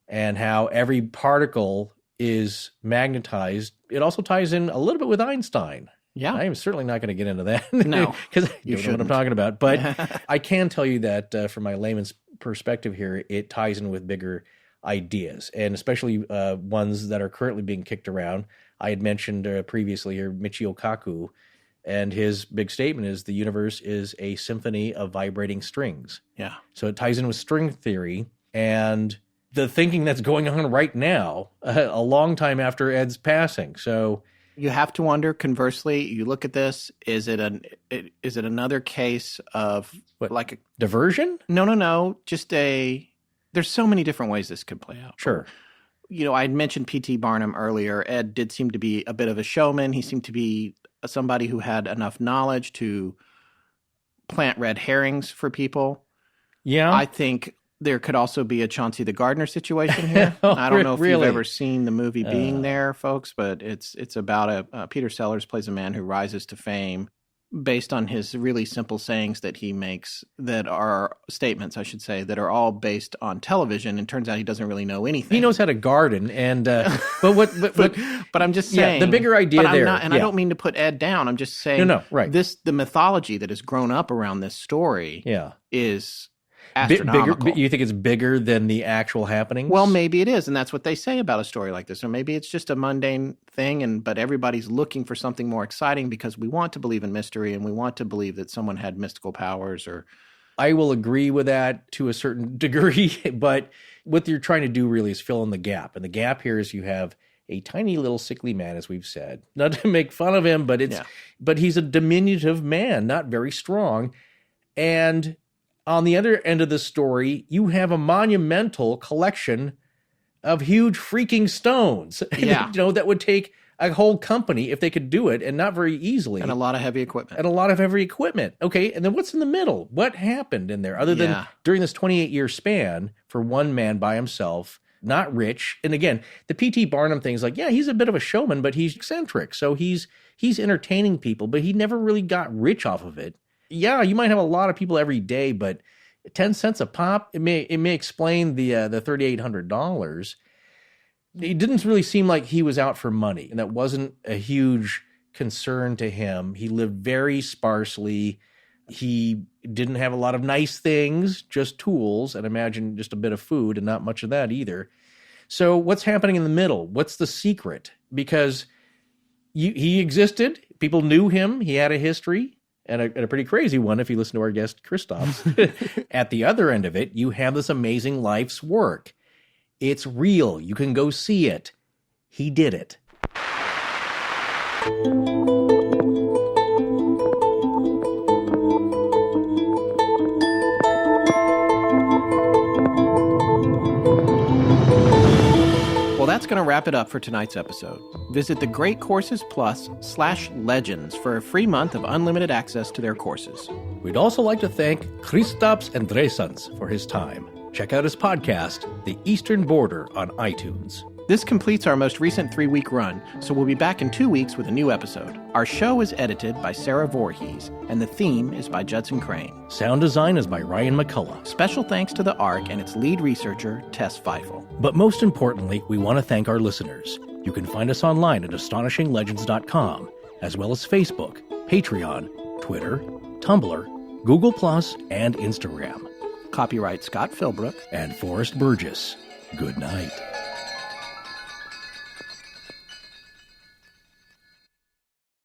and how every particle is magnetized, it also ties in a little bit with Einstein. Yeah. I'm certainly not going to get into that. No. Because you don't know what I'm talking about. But I can tell you that from my layman's perspective here, it ties in with bigger ideas, and especially ones that are currently being kicked around. I had mentioned previously here Michio Kaku, and his big statement is the universe is a symphony of vibrating strings. Yeah. So it ties in with string theory and the thinking that's going on right now, a long time after Ed's passing. So you have to wonder, conversely, you look at this, is it another case of like a diversion? No. There's so many different ways this could play out. Sure. I mentioned P.T. Barnum earlier. Ed did seem to be a bit of a showman. He seemed to be somebody who had enough knowledge to plant red herrings for people. Yeah. I think there could also be a Chauncey the Gardener situation here. I don't know if you've ever seen the movie Being There, folks, but it's about Peter Sellers plays a man who rises to fame based on his really simple sayings that he makes that are statements, I should say, that are all based on television. And turns out he doesn't really know anything. He knows how to garden, and but I'm just saying the bigger idea there. I don't mean to put Ed down. I'm just saying, right. The mythology that has grown up around this story, is astronomical. You think it's bigger than the actual happenings? Well, maybe it is, and that's what they say about a story like this. Or maybe it's just a mundane thing, but everybody's looking for something more exciting because we want to believe in mystery and we want to believe that someone had mystical powers. Or I will agree with that to a certain degree, but what you're trying to do really is fill in the gap. And the gap here is you have a tiny little sickly man, as we've said. Not to make fun of him, but he's a diminutive man, not very strong. And on the other end of the story, you have a monumental collection of huge freaking stones. Yeah. That would take a whole company if they could do it, and not very easily. And a lot of heavy equipment. Okay, and then what's in the middle? What happened in there other than during this 28-year span for one man by himself, not rich? And again, the P.T. Barnum thing is like, he's a bit of a showman, but he's eccentric. So he's entertaining people, but he never really got rich off of it. Yeah, you might have a lot of people every day, but 10 cents a pop, it may explain the $3,800. It didn't really seem like he was out for money, and that wasn't a huge concern to him. He lived very sparsely. He didn't have a lot of nice things, just tools, and imagine just a bit of food, and not much of that either. So what's happening in the middle? What's the secret? Because he existed. People knew him. He had a history. And a pretty crazy one if you listen to our guest, Christoph's. At the other end of it, you have this amazing life's work. It's real. You can go see it. He did it. Well, that's going to wrap it up for tonight's episode. Visit the Great Courses Plus/Legends for a free month of unlimited access to their courses. We'd also like to thank Kristaps Andresans for his time. Check out his podcast, The Eastern Border, on iTunes. This completes our most recent 3-week run, so we'll be back in 2 weeks with a new episode. Our show is edited by Sarah Voorhees, and the theme is by Judson Crane. Sound design is by Ryan McCullough. Special thanks to the ARC and its lead researcher, Tess Feifel. But most importantly, we want to thank our listeners. You can find us online at astonishinglegends.com, as well as Facebook, Patreon, Twitter, Tumblr, Google+, and Instagram. Copyright Scott Philbrook and Forrest Burgess. Good night.